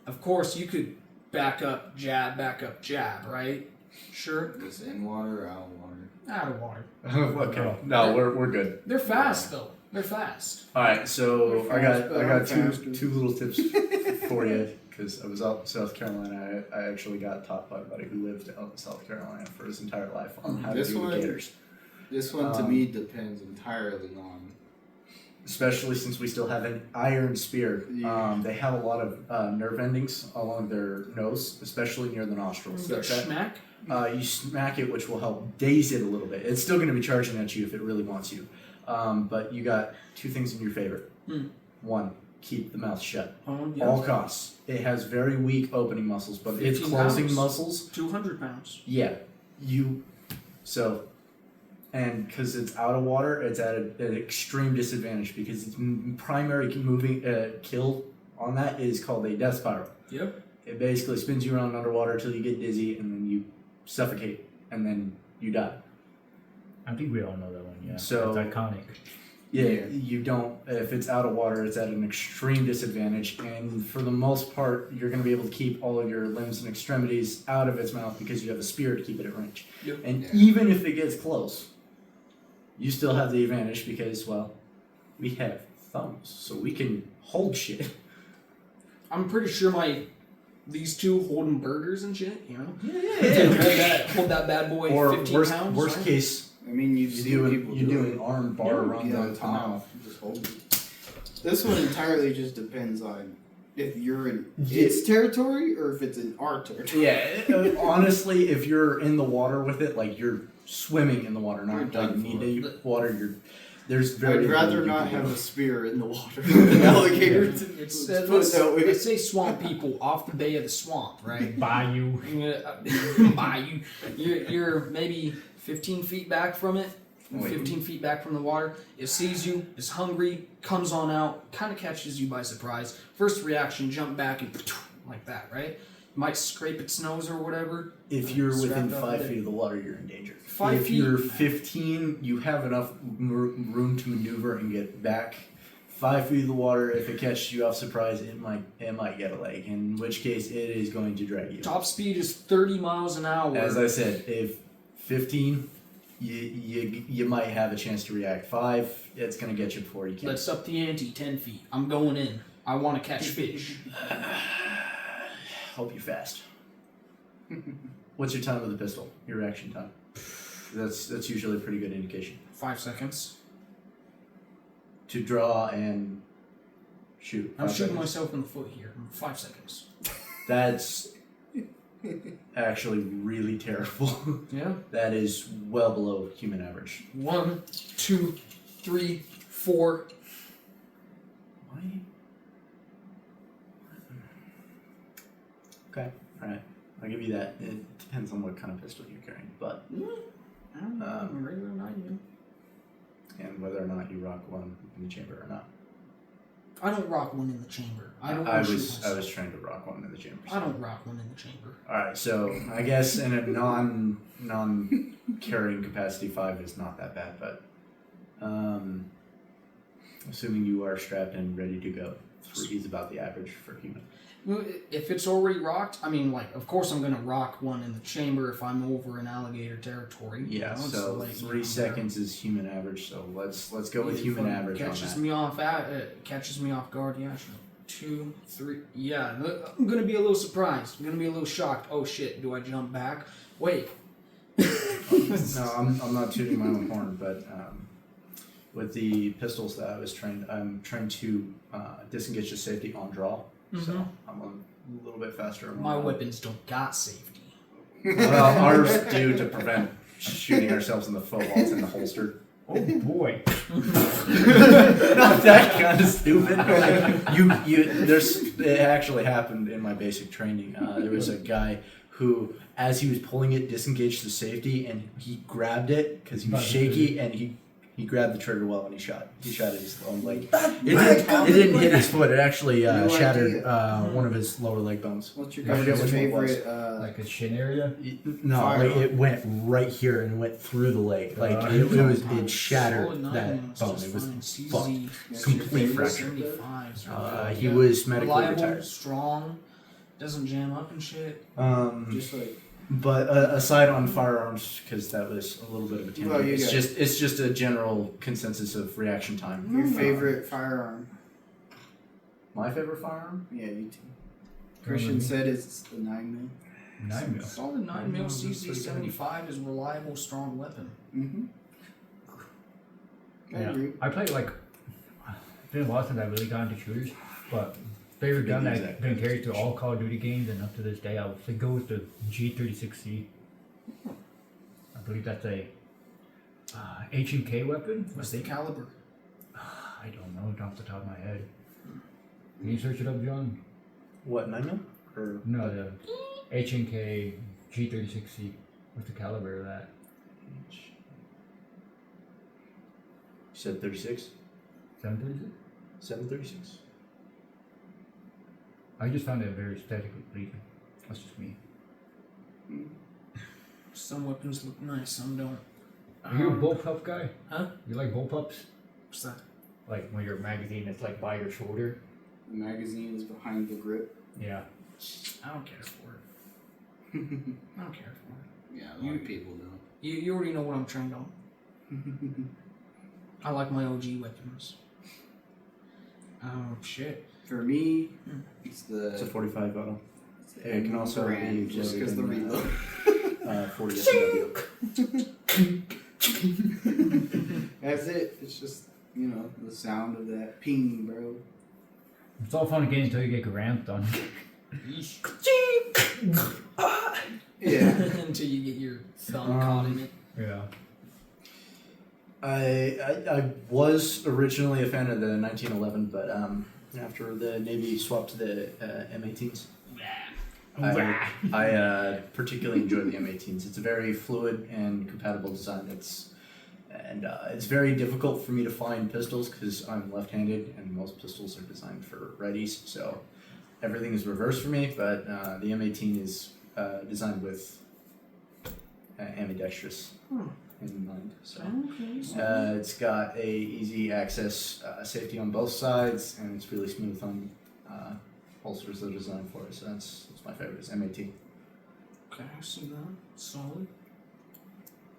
of course you could back up, jab, right? Sure. Is it in water or out of water? Out of water. Okay. No, we're good. They're fast though. They're fast. All right, so They're I fast, got but I'm two faster. little tips for you because I was out in South Carolina. I actually got taught by a buddy who lived out in South Carolina for his entire life on how This to deal with one- gators. This one to me depends entirely on. Especially since we still have an iron spear. Yeah. They have a lot of nerve endings along their nose, especially near the nostrils. Got That- schmack. you smack it, which will help daze it a little bit. It's still going to be charging at you if it really wants you. But you got two things in your favor. One, keep the mouth shut. Yeah. All costs. It has very weak opening muscles, but its 15 closing pounds. muscles, 200 pounds. yeah. And because it's out of water, it's at an extreme disadvantage because its primary moving kill on that is called a death spiral. Yep. It basically spins you around underwater until you get dizzy and then you suffocate and then you die. I think we all know that one, yeah. So- It's iconic. Yeah, you don't. If it's out of water, it's at an extreme disadvantage, and for the most part, you're going to be able to keep all of your limbs and extremities out of its mouth because you have a spear to keep it at range. Yep. And Yeah. even if it gets close, you still have the advantage because, well, we have thumbs, so we can hold shit. I'm pretty sure these two holding burgers and shit, Yeah. hold that bad boy Or 15 worst, pounds. worst right? case, I mean, you've seen people you do do it. an arm bar Yeah, around Yeah, the on top. mouth. Just hold it. This one entirely just depends on if you're in Yeah. its territory or if it's in our territory. Yeah, honestly, if you're in the water with it, like you're swimming in the water, You're not done like for. knee deep water, there's very I'd rather little you not can have do. a spear in the water than an alligator. It's Let's put it that way. let's say swamp people off the bay of the swamp, right? Bayou. Bayou. You're maybe 15 feet back from it, Wait. 15 feet back from the water. It sees you, is hungry, comes on out, kind of catches you by surprise. First reaction, jump back and like that, right? Might scrape its nose or whatever. If you're within Strapped up 5 with it. feet of the water, you're in danger. 5 if feet? you're 15, you have enough room to maneuver and get back. 5 feet of the water, if it catches you off surprise, it might get a leg. In which case, it is going to drag you. Top speed is 30 miles an hour. As I said, if 15, you might have a chance to react. 5, it's going to get you before you can. Let's up the ante 10 feet. I'm going in. I want to catch fish. Hope you're fast. What's your time with the pistol? Your reaction time? That's usually a pretty good indication. 5 seconds. To draw and Shoot. I'm 5 shooting seconds. myself in the foot here. 5 seconds. That's actually really terrible. Yeah. That is well below human average. 1, 2, 3, 4. Why? Okay, alright. I'll give you that. It depends on what kind of pistol you're carrying, but Regular 9mm. and whether or not you rock one in the chamber or not. I don't rock one in the chamber. I don't. I shoot was myself. trying to rock one in the chamber. I don't rock one in the chamber. Alright, so I guess in a non carrying capacity 5 is not that bad, but assuming you are strapped and ready to go, 3 is about the average for human. Well, if it's already rocked, I mean, like, of course I'm gonna rock one in the chamber if I'm over in alligator territory. you Yeah, know, so like, 3 seconds is human average, so let's go with human average on catches that. me off catches me off guard. Yeah, sure. 2, 3. Yeah, I'm gonna be a little surprised. I'm gonna be a little shocked. Oh shit! Do I jump back? Wait. No, I'm not tooting my own horn, but with the pistols that I'm trying to disengage the safety on draw, so I'm a little bit faster. My weapons don't got safety. Well, ours do to prevent shooting ourselves in the foot while it's in the holster. Oh boy. Not that kind of stupid. Like, it actually happened in my basic training. There was a guy who, as he was pulling it, disengaged the safety, and he grabbed it because he was shaky, and he grabbed the trigger well and he shot at his own leg. It didn't hit his foot. It actually No shattered idea. One of his lower leg bones. What's your I forget guys' which one it was. favorite? Like a shin area? No, Fire. like, it went right here and went through the leg. Like it shattered Solid 9mm that bone. just It was fine. fucked. CZ What's Complete your favorite? fracture. 75's really good. He Yeah. was medically Reliable, retired. strong, doesn't jam up and shit. Just like But aside on firearms, because that was a little bit of a tangent, Well, you it's got- just a general consensus of reaction time. your favorite firearm. My favorite firearm? Yeah, you too. Christian said it's the 9mm. 9mm. Solid 9mm CZ75 is a reliable, strong weapon. Mm-hmm. I Yeah. agree. I play like it's been a while since I really got into shooters, but favorite gun Maybe that exact been carried to all Call of Duty games and up to this day, I would say go with the G36C. I believe that's a H&K weapon. What's the caliber? I don't know off the top of my head. Can you search it up, John? What, 9mm? Or No, the H&K G36C. What's the caliber of that? you said 36? 736? 736? I just found it very aesthetically pleasing. That's just me. Some weapons look nice, some don't. Are you a bullpup guy? Huh? You like bullpups? What's that? Like when your magazine is like by your shoulder? The magazine is behind the grip. Yeah. I don't care for it. I don't care for it. Yeah, a lot of people don't. You already know what I'm trained on. I like my OG weapons. Oh shit. For me, it's It's a the 45 auto. it's the It can M1 also brand, be just because the loaded in, reload. 40 SW. That's it. It's just the sound of that ping, bro. It's all fun and games until you get ramped on. Yeah. Until you get your thumb caught in it. Yeah. I was originally a fan of the 1911, but after the Navy swapped to the M18s, I particularly enjoy the M18s. It's a very fluid and compatible design. It's very difficult for me to find pistols because I'm left-handed, and most pistols are designed for righties. So everything is reversed for me. But the M18 is designed with ambidextrous in mind. So it's got a easy access safety on both sides, and it's really smooth on holsters that are designed for it. So that's my favorite is M18. Okay, I see that. Solid.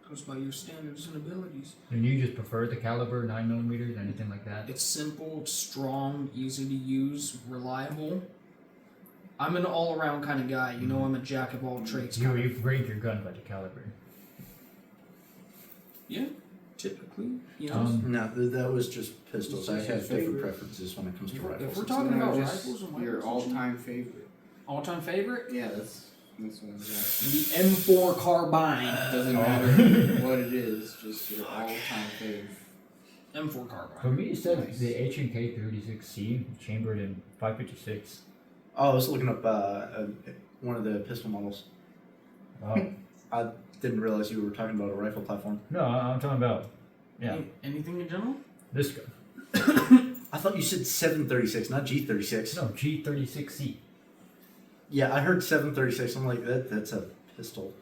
Goes by your standards and abilities. And you just prefer the caliber, 9mm, anything like that? It's simple, it's strong, easy to use, reliable. I'm an all-around kind of guy. You know, I'm a jack of all trades. You rate your gun by the caliber. Yeah, typically. You know, Um, No, that was just pistols. I It's have just your different favorite. preferences when it comes to if rifles. we're talking No, about just rifles and your rifles, all-time favorite. all-time favorite, Yeah, that's what I was asking. the M4 carbine. Doesn't matter what it is, just your all-time favorite. M4 For carbine. me, it said Nice. the H&K 36C chambered in 556. Oh, I was looking up one of the pistol models. Oh, I didn't realize you were talking about a rifle platform. no, I'm talking about Anything in general? this gun. I thought you said 736, not G36. No, G36C. Yeah, I heard 736. I'm like, that's a pistol.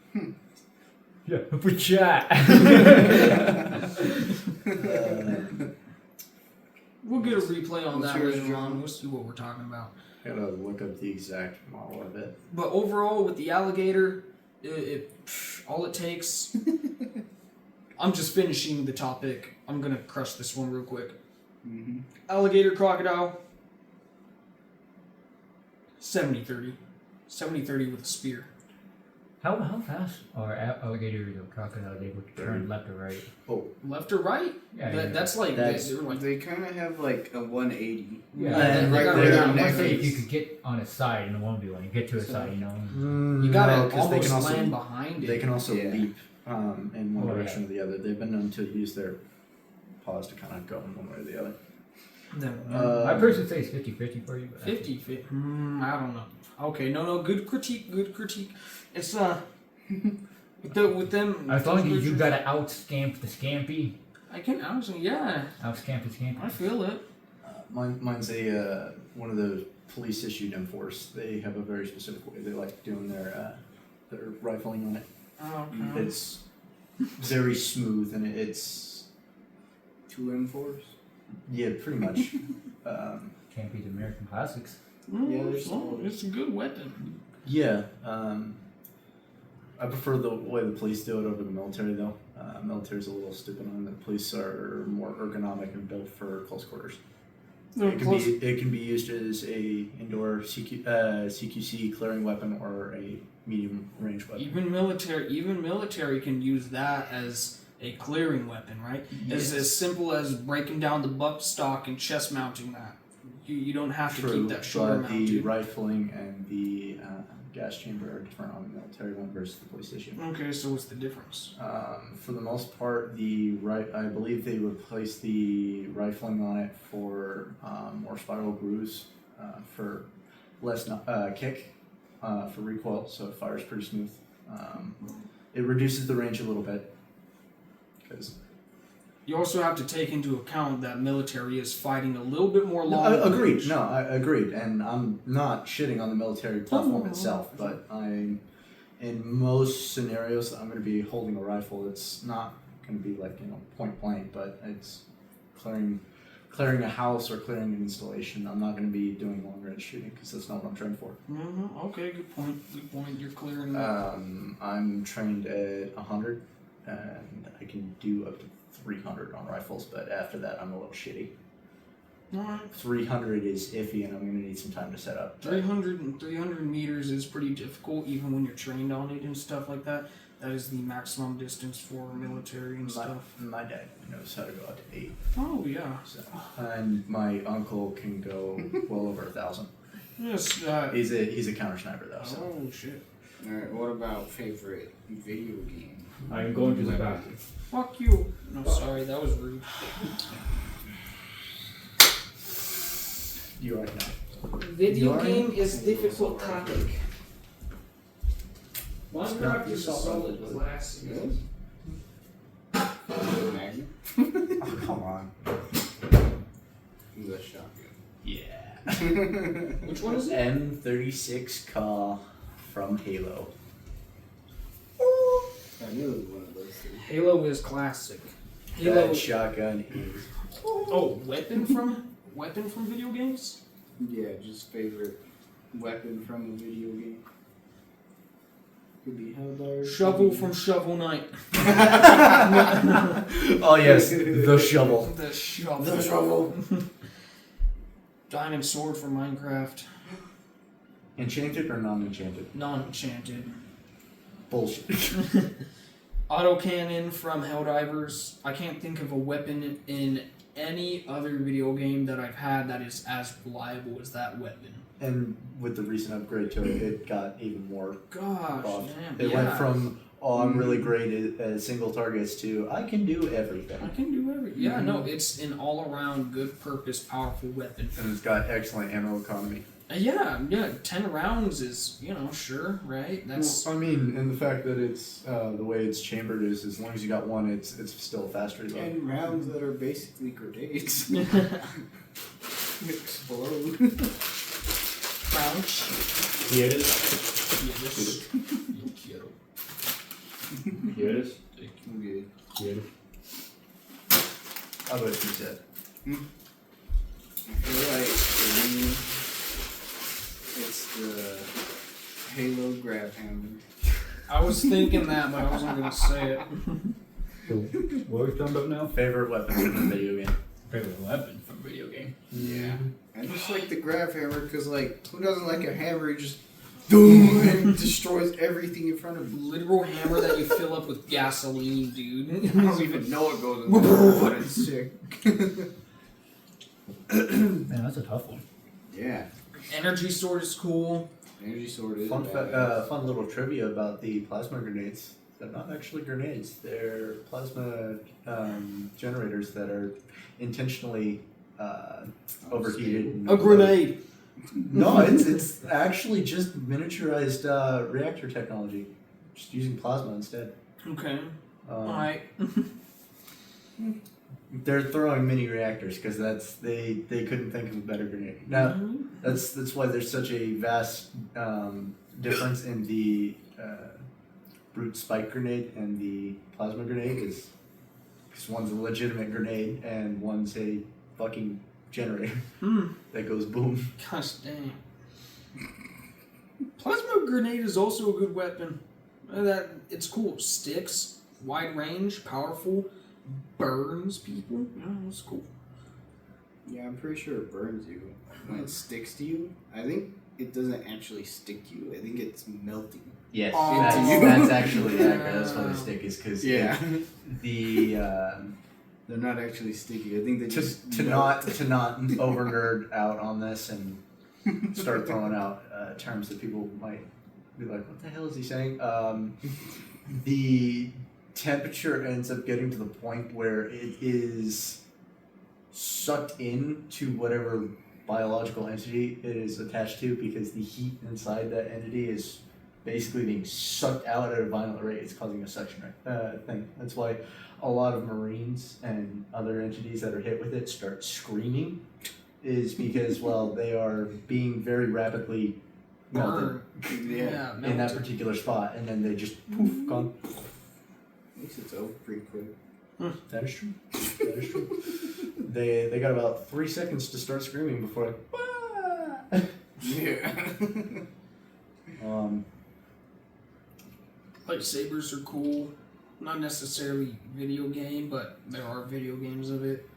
Yeah, for chat. We'll get a replay on What's that yours, later John? on. We'll see what we're talking about. Gotta look up the exact model of it. But overall, with the alligator, all it takes. I'm just finishing the topic. I'm gonna crush this one real quick. Mm-hmm. Alligator, crocodile. 70-30. 70-30 with a spear. How fast are alligators or crocodiles able to turn left or right? Left or right? Yeah, That's like That's- they're like They kind of have like a 180. Yeah, And they right got where rid their of I them. want to neck say if you is. could get on a side in a 1v1, you get to a side, you know. you gotta No, 'cause almost land behind it. They can also Yeah. leap in one Oh, direction yeah. or the other. They've been known to use their paws to kind of go in one way or the other. The- I personally say it's 50-50 for you. But 50 fit. I don't know. Okay, no, good critique. It's with them. as long as you gotta out-scamp the scampy, I can honestly, yeah, out-scamp the scampy. I feel it. Mine's a one of the police issued M4s. They have a very specific way they like doing their rifling on it. Okay. It's very smooth and it's 2 M4s. yeah, pretty much. Campy's American classics. Yeah, they're solid. It's a good weapon. Yeah, I prefer the way the police do it over the military, though. Military's a little stupid on it. The police are more ergonomic and built for close quarters. It can be used as a indoor CQC clearing weapon or a medium range weapon. Even military can use that as a clearing weapon, right? Yes. As simple as breaking down the butt stock and chest mounting that. You don't have to keep that shoulder but the mounted. rifling and the gas chamber are different on the military one versus the police station. Okay, so what's the difference? For the most part, I believe they replaced the rifling on it for more spiral grooves, for less kick, for recoil, so it fires pretty smooth. It reduces the range a little bit because. You also have to take into account that military is fighting a little bit more No, long. agreed. range. No, I agreed, and I'm not shitting on the military platform itself, but in most scenarios, I'm going to be holding a rifle. It's not going to be like point blank, but it's clearing a house or clearing an installation. I'm not going to be doing long range shooting because that's not what I'm trained for. Okay, good point. You're clearing. I'm trained at 100, and I can do up to 300 on rifles, but after that, I'm a little shitty. Alright. 300 is iffy, and I'm going to need some time to set up. 300 meters is pretty difficult, even when you're trained on it and stuff like that. That is the maximum distance for military and stuff. My dad knows how to go out to 8. Oh yeah. So, and my uncle can go well over 1,000. Yes. He's a counter sniper though. So. Oh shit. Alright, what about favorite video game? I'm going to the bathroom. Fuck you. No, sorry, that was rude. You already know. Video game is difficult topic. Minecraft is a solid classic. Magnet? Oh, come on. The shotgun. Yeah. Which one is it? M36 Ka from Halo. I knew it was one of those two. Halo is classic. Halo. That shotgun is. Oh, weapon from video games? Yeah, just favorite weapon from a video game. Could be Helldive. Shovel from Shovel Knight. Oh yes, the shovel. The shovel. The shovel. Diamond sword from Minecraft. Enchanted or non-enchanted? Non-enchanted. Bullshit. Autocannon from Helldivers. I can't think of a weapon in any other video game that I've had that is as reliable as that weapon. And with the recent upgrade to it, it got even more Gosh, buffed. man. It yeah. went from, oh, I'm really great at single targets to, I can do everything. I can do everything. Yeah, no, it's an all-around, good-purpose, powerful weapon. And it's got excellent ammo economy. Yeah, 10 rounds is, sure, right? That's Well, I mean, and the fact that it's the way it's chambered is, as long as you got one, it's still fast reload. 10 rounds that are basically grenades. Explode. crouch. ¿Quieres? Yes. Yo quiero. ¿Quieres? Okay. ¿Quieres? How about you said? I feel like for me, it's the Halo grab hammer. I was thinking that, but I wasn't going to say it. So, what are we talking about now? Favorite weapon from the video game? Favorite weapon from video game. Yeah. I just like the grab hammer because, like, who doesn't like a hammer? You just boom and destroys everything in front of you. Literal hammer that you fill up with gasoline, dude. I don't even know what goes in there, but it's sick. Man, that's a tough one. Yeah. Energy sword is cool. Energy sword is Fun little trivia about the plasma grenades. They're not actually grenades. They're plasma generators that are intentionally overheated. and- A grenade. No, it's actually just miniaturized reactor technology. Just using plasma instead. Okay. Um, Alright. They're throwing mini reactors because they couldn't think of a better grenade. Now that's why there's such a vast difference in the brute spike grenade and the plasma grenade is because one's a legitimate grenade and one's a fucking generator that goes boom. Gosh dang. Plasma grenade is also a good weapon. That it's cool. Sticks, wide range, powerful, burns people. Yeah, it's cool. Yeah, I'm pretty sure it burns you when it sticks to you. I think it doesn't actually stick to you. I think it's melting. Yes, Oh. that's actually accurate. That's why the stick is because the They're not actually sticky. I think they just to melt. not over nerd out on this and start throwing out terms that people might be like, what the hell is he saying? The temperature ends up getting to the point where it is sucked into whatever biological entity it is attached to because the heat inside that entity is basically being sucked out at a violent rate. It's causing a suction thing. That's why a lot of Marines and other entities that are hit with it start screaming is because, well, they are being very rapidly melted Yeah, in that melted. particular spot, and then they just poof, gone. At least it's over pretty quick. That is true. That is true. They got about 3 seconds to start screaming before Yeah. Lightsabers are cool. Not necessarily video game, but there are video games of it.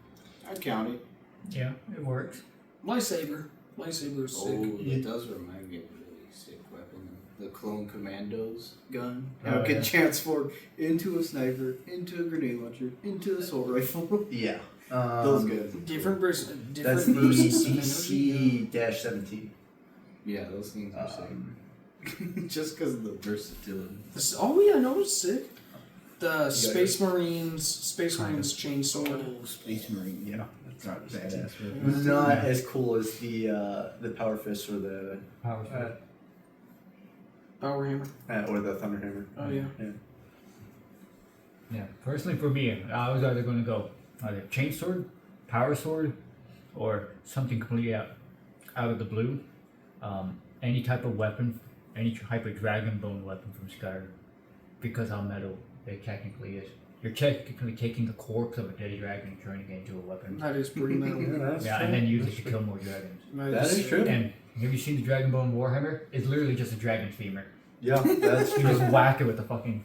I'd count it. Yeah, it works. Lightsaber. Lightsaber is sick. Oh, it does remind me of a really sick weapon. The Clone Commandos gun. How Oh, it can yeah. transform into a sniper, into a grenade launcher, into a assault rifle. Yeah. Those guys. Different bursts. That's Different the bursts of energy. DC-17. Yeah, those things are sick. Just because of the versatility. Oh yeah, no, it's sick. The Space Marines chainsaw. Oh, Space Marine. Yeah. That's not badass. It's not as cool as the Power Fist or the Power Sword. Power hammer. or the Thunder Hammer. Oh yeah. Yeah, personally for me, I was either going to go either chainsword, power sword, or something completely out of the blue. Any type of weapon, any type of dragon bone weapon from Skyrim, because how metal it technically is. You're technically taking the corpse of a dead dragon and turning it into a weapon. That is pretty metal. Yeah, and then use it to kill more dragons. That is true. And have you seen the dragon bone warhammer? It's literally just a dragon's femur. Yeah, that's You true. just whack it with the fucking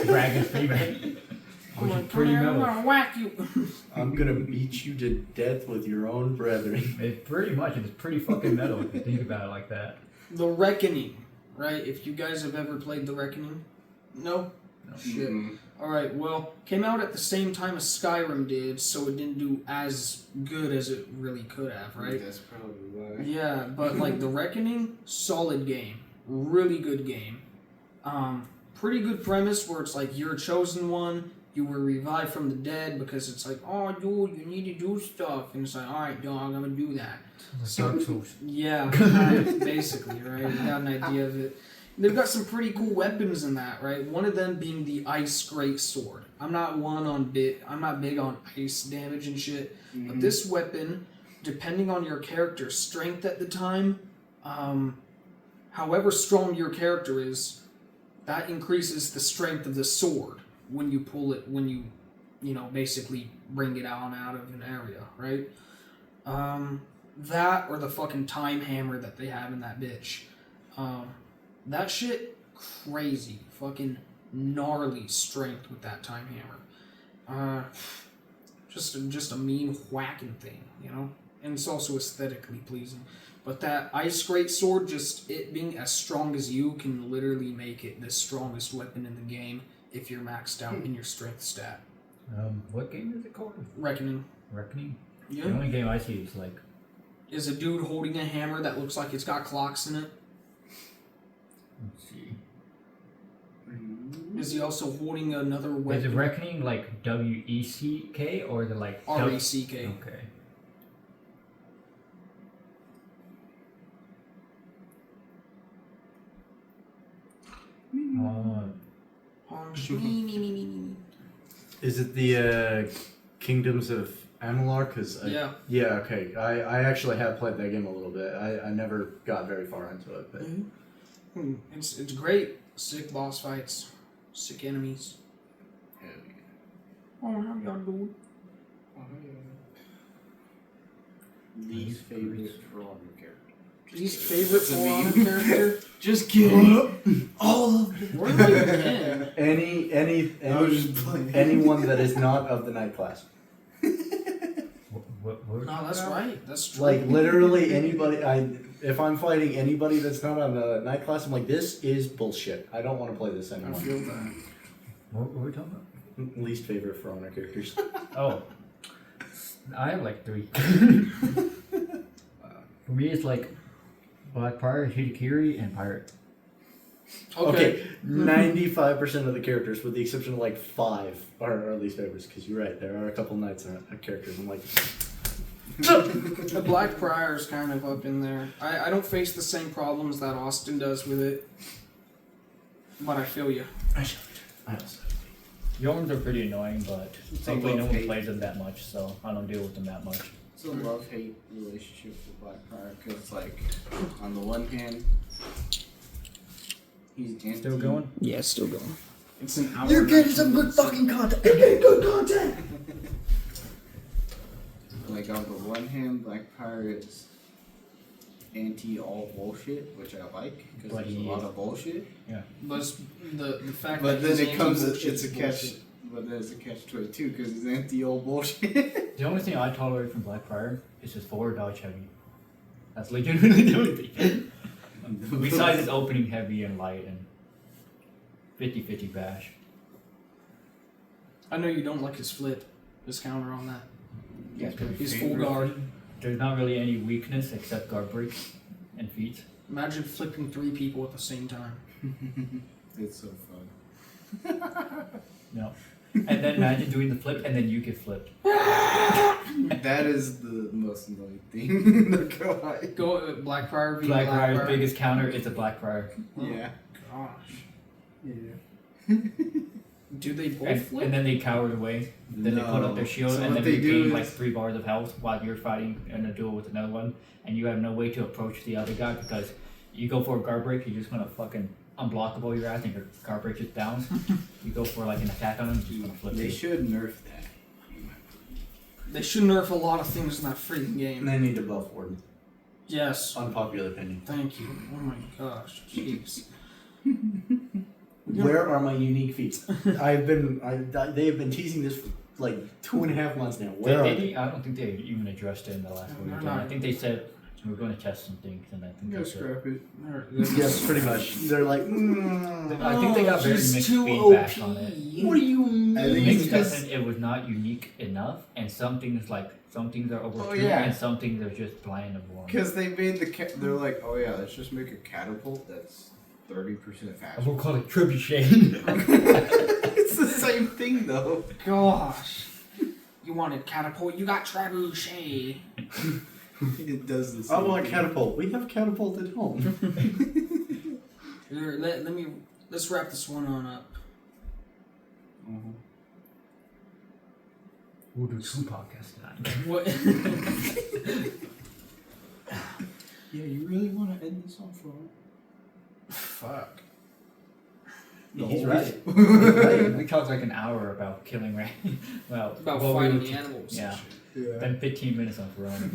dragon's femur. I'm Which like, is pretty come here, I'm metal. gonna whack you. I'm gonna beat you to death with your own brethren. It's pretty much, it's pretty fucking metal if you think about it like that. The Reckoning, right? If you guys have ever played The Reckoning, no. Shit. Alright, well, came out at the same time as Skyrim did, so it didn't do as good as it really could have, right? That's probably why. Yeah, but like The Reckoning, solid game. Really good game. Pretty good premise where it's like you're a chosen one, you were revived from the dead because it's like, oh, dude, you need to do stuff. And it's like, alright, dog, I'm gonna do that. Dark Souls. Yeah, basically, right? You got an idea of it. They've got some pretty cool weapons in that, right? One of them being the ice great sword. I'm not big on ice damage and shit, but this weapon, depending on your character's strength at the time, however strong your character is, that increases the strength of the sword when you pull it, when you basically bring it out of an area, right? That or the fucking time hammer that they have in that bitch. That shit, crazy. Fucking gnarly strength with that time hammer. Just a mean whacking thing, And it's also aesthetically pleasing. But that ice great sword, just it being as strong as you, can literally make it the strongest weapon in the game if you're maxed out in your strength stat. What game is it called? Reckoning. Reckoning? Yeah. The only game I see is like... Is a dude holding a hammer that looks like it's got clocks in it. Let's see. Is he also holding another weapon? Is it Reckoning like W-E-C-K or is it like... R-E-C-K. Okay. Is it the Kingdoms of Amalur? Yeah. Yeah, okay. I actually have played that game a little bit. I never got very far into it, but It's great. Sick boss fights. Sick enemies. Hell yeah. Oh, how y'all doing? Least favorite for all your characters. Least favorite It's a For Honor meme. character? Just kidding. All of them. Where do I begin? any I was just playing. anyone that is not of the night class. What No, that's right. That's true. Like literally anybody. If I'm fighting anybody that's not on the night class, I'm like, this is bullshit. I don't want to play this I anymore. feel that. What were we talking about? Least favorite For Honor characters. Oh. I have like 3. For me, it's like Black Pirate, Hitakiri, and Pirate. Okay, 95% of the characters, with the exception of like 5, are least favorites. Because you're right, there are a couple knights characters. I'm like, The Black Prior is kind of up in there. I don't face the same problems that Austin does with it. But I feel you. I also. Yorms are pretty annoying, but It's a thankfully no one love-hate. plays them that much, so I don't deal with them that much. It's a love-hate relationship with Black Prior because, like, on the one hand, he's anti. Still going? Yeah, it's still going. It's an hour. You're getting some good fucking content. You're getting good content. Like, on the one hand, Black Prior is anti all bullshit, which I like because But there's a he lot is. of bullshit. But it's the fact But that then he's it comes, anti-bullshit it's a is catch. bullshit. But then it's a catch-22 because he's anti all bullshit. The only thing I tolerate from Blackfire is his forward dodge heavy. That's legitimately the only thing. Besides his opening heavy and light and 50-50 bash. I know you don't like his flip, his counter on that. Yeah, His full guard. There's not really any weakness except guard breaks and feet. Imagine flipping 3 people at the same time. It's so fun. No. And then imagine doing the flip and then you get flipped. That is the most annoying thing in the guy. Go Blackfire v Blackfire's biggest counter is a Blackfire. Yeah. Gosh. Yeah. Do they both And, flip? and then they cowered away. Then they put up their shield So and what then they do regain is- like 3 bars of health while you're fighting in a duel with another one. And you have no way to approach the other guy because you go for a guard break, you're just gonna fucking unblockable your ass and your guard break just bounce. You go for like an attack on him, you're just gonna flip They you. should nerf that. They should nerf a lot of things in that freaking And game. they need to buff Warden. Yes. Unpopular opinion. Thank you. Oh my gosh. Jeez. Where are my unique feats? They have been teasing this for like 2.5 months now. Where are they? I don't think they even addressed it in the last No, one. they're I not. think they said We're going to test some things, and I think Yeah, that's it. scrap it. Yes, pretty much. They're like, I think they got very he's mixed too feedback OP. on it. what do you mean? I think Mixed it's because testing, it was not unique enough, and some things are over Oh, two, yeah. and some things are just bland and boring. they made they're like, oh yeah, let's just make a catapult that's 30% faster. We'll call it trebuchet. It's the same thing though. Gosh. You wanted catapult, you got trebuchet. It does the I same want thing. catapult. We have catapult at home. Here, let's wrap this one on up. Mhm. We'll do 2 podcasts tonight. What? Yeah, you really want to end this off wrong? Fuck. He's right. We talked like an hour about killing rain. Well, About well, fighting we the were- animals. Yeah. Yeah. Then 15 minutes on Corona.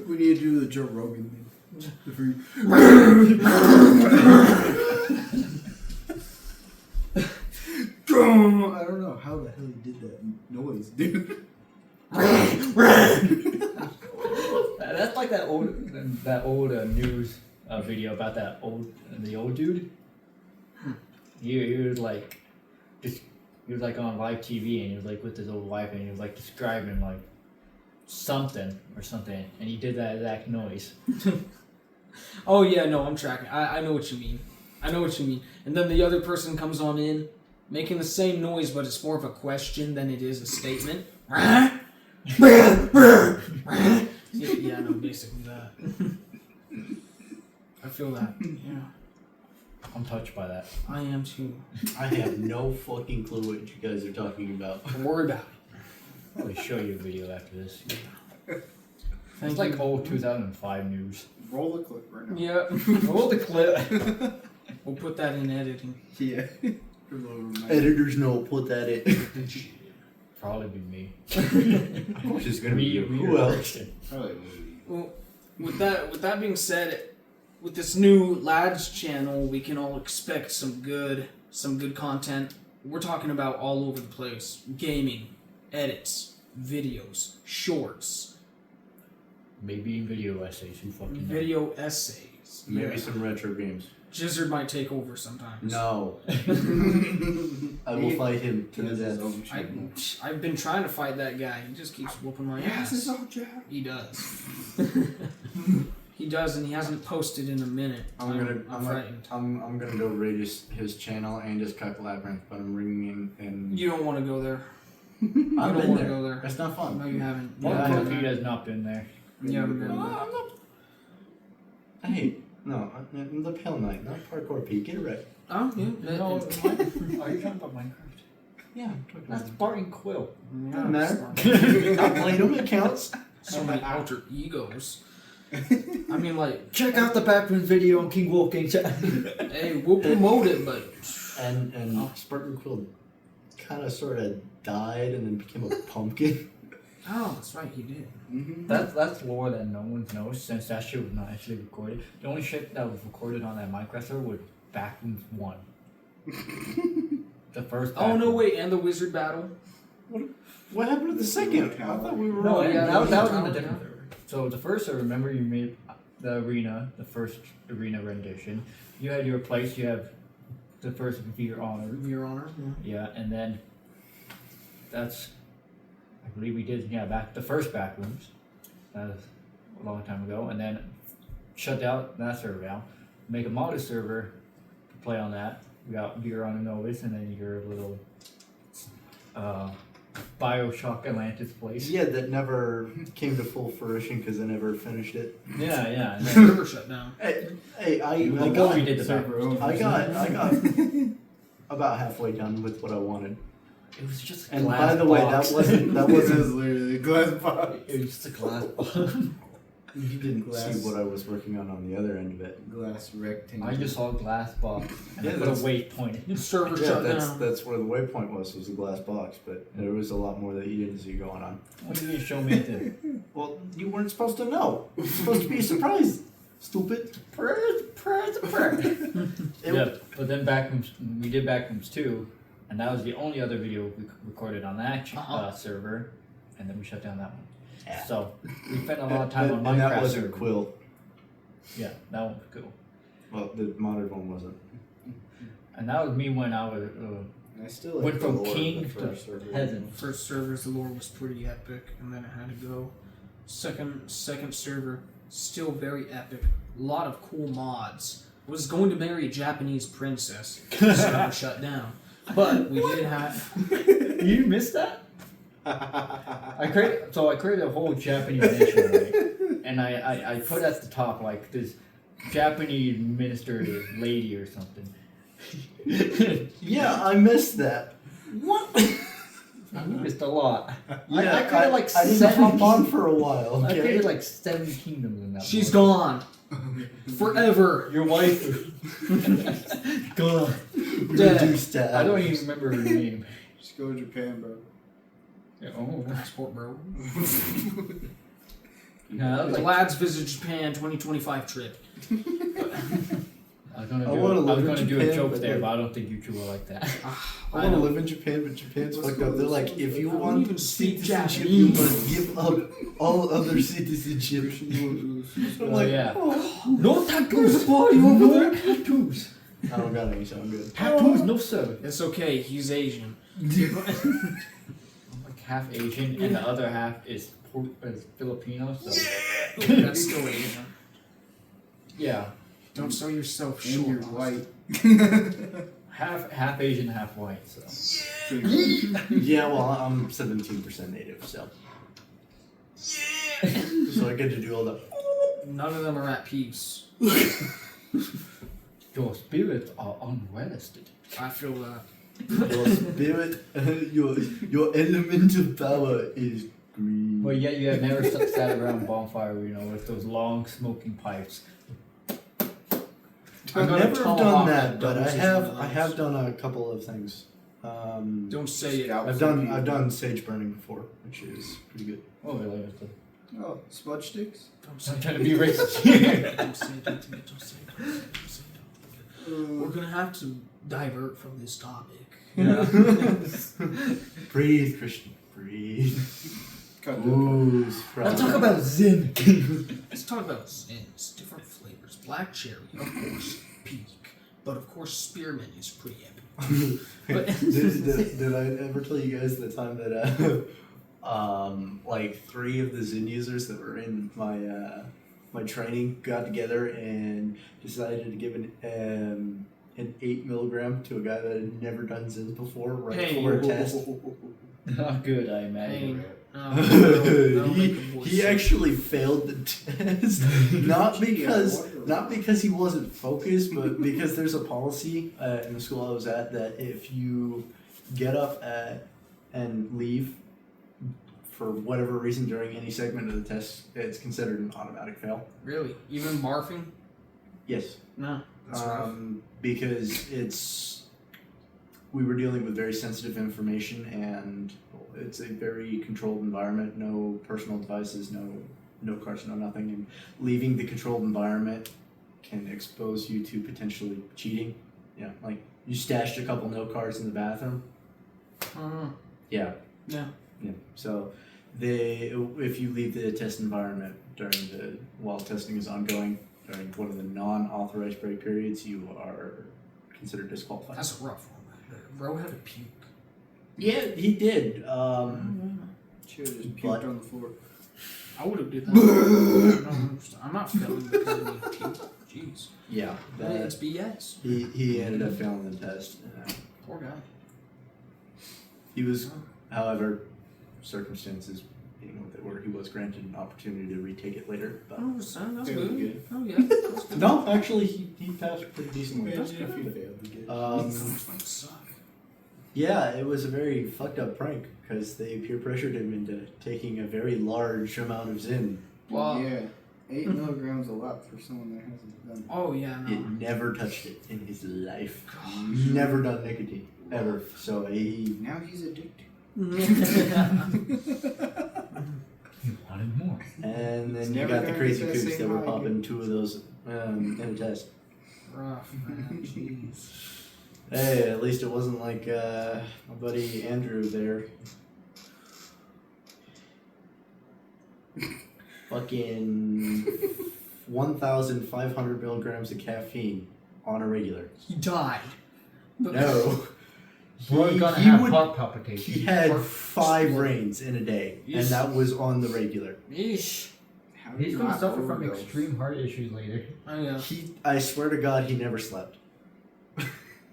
We need to do the Joe Rogan thing. The free- I don't know how the hell he did that noise, dude. That's like that old news video about the old dude. He was like, he was like on live TV and he was like with his old wife and he was like describing like something, and he did that exact noise. Oh yeah, no, I'm tracking. I know what you mean. I know what you mean. And then the other person comes on in, making the same noise, but it's more of a question than it is a statement. Yeah, no, basically that. I feel that. Yeah, I'm touched by that. I am too. I have no fucking clue what you guys are talking about. Don't worry about it. I'll probably show you a video after this. Thank It's like you. old 2005 news. Roll the clip right now. Yeah, Roll the clip. we'll put that in editing. Yeah. Editor's note, put that in. Probably be me. Which is gonna be you. Me Who or else? Christian. Probably. Well, with that being said, with this new Lads channel, we can all expect some good content. We're talking about all over the place: gaming, edits, videos, shorts, Maybe video essays. Who fucking knows? video essays. Maybe Yeah. some retro games. Jizzard might take over sometimes. No. I will fight him to the death. I've been trying to fight that guy. He just keeps whooping my ass. He does. He does, and he hasn't posted in a minute. I'm frightened. I'm gonna go raid his channel and just cut Labyrinth, but I'm ringing in. You don't want to go there. I've you don't been want to there. go there. That's not fun. No, you haven't. Yeah, You I haven't have. been He there. has not been there. You haven't been there. I'm not. Hey, no, I'm the Pale Knight, not Parkour Pete. Get it right. Oh, yeah. No, are you talking about Minecraft? Yeah, I'm talking That's about Barton Quill. Doesn't matter. I played him. It counts. So many alter egos. I mean, like, Check out the Backman video on King Wolf King Chat. hey, we'll promote it, but And Spartan Quill kind of sort of died and then became a pumpkin. oh, that's right, he did. Mm-hmm. That's lore that no one knows since that shit was not actually recorded. The only shit that was recorded on that Minecraft server was Backrooms 1. The first. Oh no, Backrooms. wait, and the wizard battle. What happened to the second? I thought we were. No, on- yeah, that was on the Yeah. different server. So the first server, remember you made the arena, the first arena rendition. You had your place. You have the first Veer Honor. Your Honor. Yeah, and then that's, I believe we did, the first Backrooms. That was a long time ago. And then shut down that server down. Make a modded server to play on that. We got Veer Honor Novus and then your little Bioshock Atlantis place. Yeah, that never came to full fruition because I never finished it. Yeah. And then, Server shut down. Hey, I well, got, we did the server Backrooms. I got about halfway done with what I wanted. It was just a And glass by the way, box. that wasn't literally a glass box. It was just a glass box. you didn't Glass. see what I was working on the other end of it. Glass rectangle. I just saw a glass box and Yeah, I put that's- a waypoint. Server Yeah, shut that's down. that's where the waypoint was a glass box, but there was a lot more that you didn't see going on. Why didn't you show me the Well, you weren't supposed to know. It was supposed to be a surprise. Stupid. It Yeah, but then Backrooms, we did Backrooms 2, and that was the only other video we recorded on that server, and then we shut down that one. Yeah. So we spent a lot of time on and Minecraft. that wasn't server. Quill. Yeah, that one was cool. Well, the modern one wasn't. And that was me when I was I still like went the from lore of king the to first server. peasant. First servers, the lore was pretty epic, and then it had to go. Second server, still very epic. A lot of cool mods. Was going to marry a Japanese princess. Server shut down, but we did have. You missed that? I created a whole Japanese nation, right? And I put at the top like this Japanese minister lady or something. Yeah, I missed that. What? You missed a lot. Yeah, I created like I didn't 7 hop on for a while. I Okay? created like 7 kingdoms in that. She's one. gone. Forever. Your wife. Gone. Dead. Reduced to I don't atoms. even remember her name. Just go to Japan, bro. Yeah, oh, Passport, bro. no, that was The like, Lads Visit Japan 2025 trip. I was gonna I wanna live in do a Japan, joke but there, like- but I don't think you two will like that. I want to live in Japan, but Japan's Let's fucked go up. They're to like, this if one. you I don't want even speak citizenship, Japanese. you must give up all other citizenship. I'm like, yeah. oh. No tattoos, boy, no tattoos. I don't got any, so I'm good. Tattoos, no sir. It's okay, he's Asian. I'm like half Asian, and the other half is Filipino. So That's still Asian. yeah, Don't sell yourself And short. you're white. half Asian, half white. So Yeah, well, I'm 17% native, so. So I get to do all the. None of them are at peace. your spirits are unrested. I feel that. Your spirit, your element of power is green. But yet you have never sat around a bonfire, with those long smoking pipes. I've got a never tall done hawk that, but doubles as I one of have those. done a couple of things. Don't say it. I've done sage burning before, which is pretty good. Oh, really? Oh, smudge sticks? Don't say I'm it. trying to be racist here. Don't say it. Don't say it. Don't say it. Don't say it. We're gonna have to divert from this topic. Breathe, Christian. Breathe. Cut that Ooh, Let's talk about Zen. Let's talk about Zins. Different flavors. Black cherry, of course, peak. But of course, spearmint is pretty epic. But did I ever tell you guys the time that like 3 of the Zen users that were in my training got together and decided to give an 8 milligram to a guy that had never done Zins before right Hey. before a test. Not good, I imagine. Pain. That'll make a boy he sick. actually failed the test not because he wasn't focused, but because there's a policy in the school I was at that if you get up and leave for whatever reason during any segment of the test, it's considered an automatic fail. Really? Even barfing? Yes. No. That's rough. Because we were dealing with very sensitive information, and it's a very controlled environment. No personal devices, no cards, no nothing. And leaving the controlled environment can expose you to potentially cheating. Yeah, like you stashed a couple note cards in the bathroom. Yeah. Yeah. Yeah. So if you leave the test environment while testing is ongoing, during one of the non-authorized break periods, you are considered disqualified. That's a rough one right there. Bro had a puke. Yeah, he did. Should have just But- puked on the floor. I would have did that. I'm not failing because of me puke. Jeez. Yeah, It's BS. he ended up failing the test. Poor guy. He was, however, circumstances being what they were, he was granted an opportunity to retake it later. But Oh, son, that's Fairly good. good. Oh, yeah. That's good. no, actually, he passed pretty decently. That's Imagine if good. you failed again. Those might suck. Yeah, it was a very fucked up prank because they peer pressured him into taking a very large amount of Zin. Well, Yeah. 8 milligrams a lot for someone that hasn't done oh, yeah, He no. had never touched it in his life. Never done nicotine ever. So he Now he's addicted. You wanted more. and then It's you never got the gonna crazy get that cooks same that were high popping 2 of those in a test. Rough, man. Jeez. Hey, at least it wasn't like my buddy Andrew there. fucking 1,500 milligrams of caffeine on a regular. He died. But No. We're gonna he have would- heart palpitations. He had 5 rains in a day, and Yes. that was on the regular. Yeesh. How do He's you gonna not suffer from overdose? extreme heart issues later. Oh, yeah. I swear to God, he never slept.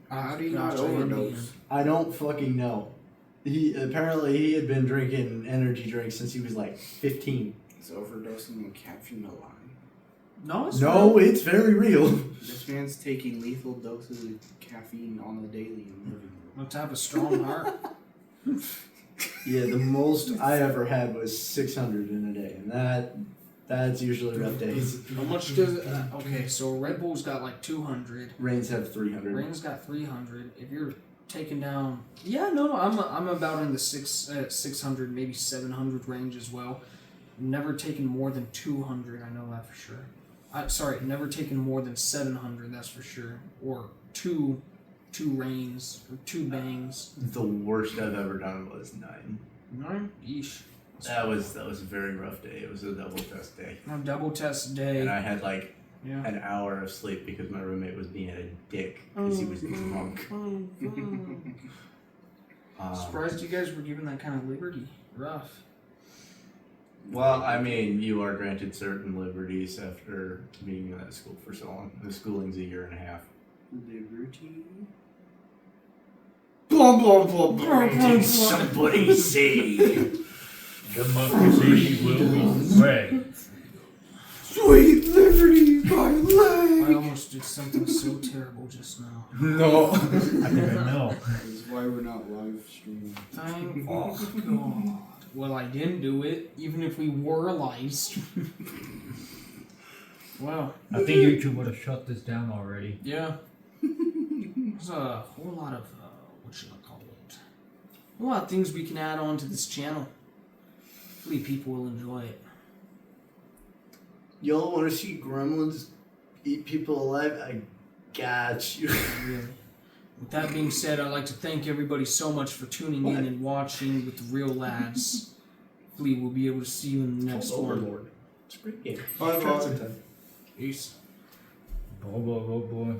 How do you Not not overdose. I don't fucking know. He had been drinking energy drinks since he was like 15. He's overdosing on caffeine alone. No, it's No, it's very real. This man's taking lethal doses of caffeine on the daily and living room. Let's have a strong heart. Yeah, the most I ever had was 600 in a day, and that's usually rough days. How much does it? Okay, so Red Bull's got like 200. Rains have 300. Rain's got 300. If you're taking down, yeah, no, I'm about in the 600, maybe 700 range as well. Never taken more than 200. I know that for sure. Sorry, never taken more than 700. That's for sure. Or two rains or 2 bangs. The worst I've ever done was 9. 9. Yeesh. That was a very rough day. It was a double test day, A double test day. and I had like Yeah. an hour of sleep because my roommate was being a dick because he was drunk. Surprised you guys were given that kind of liberty. Rough. Well, I mean, you are granted certain liberties after being at school for so long. The schooling's a year and a half. Liberty? Blah blah blah blah. Did somebody say? Democracy will be spread. Sweet liberty, my I leg. almost did something so terrible just now. No. I think I know. This is why we're not live streaming. Thank God. Well, I didn't do it, even if we were live streaming. Well, I think YouTube would have shut this down already. yeah. There's a whole lot of, what should I call it? A lot of things we can add on to this channel. Hopefully people will enjoy it. Y'all want to see gremlins eat people alive? I got you. Really. With that being said, I'd like to thank everybody so much for tuning in and watching with the real lads. Hopefully we'll be able to see you in the next one. Overlord. It's a great game. Bye bye. Peace. Boy.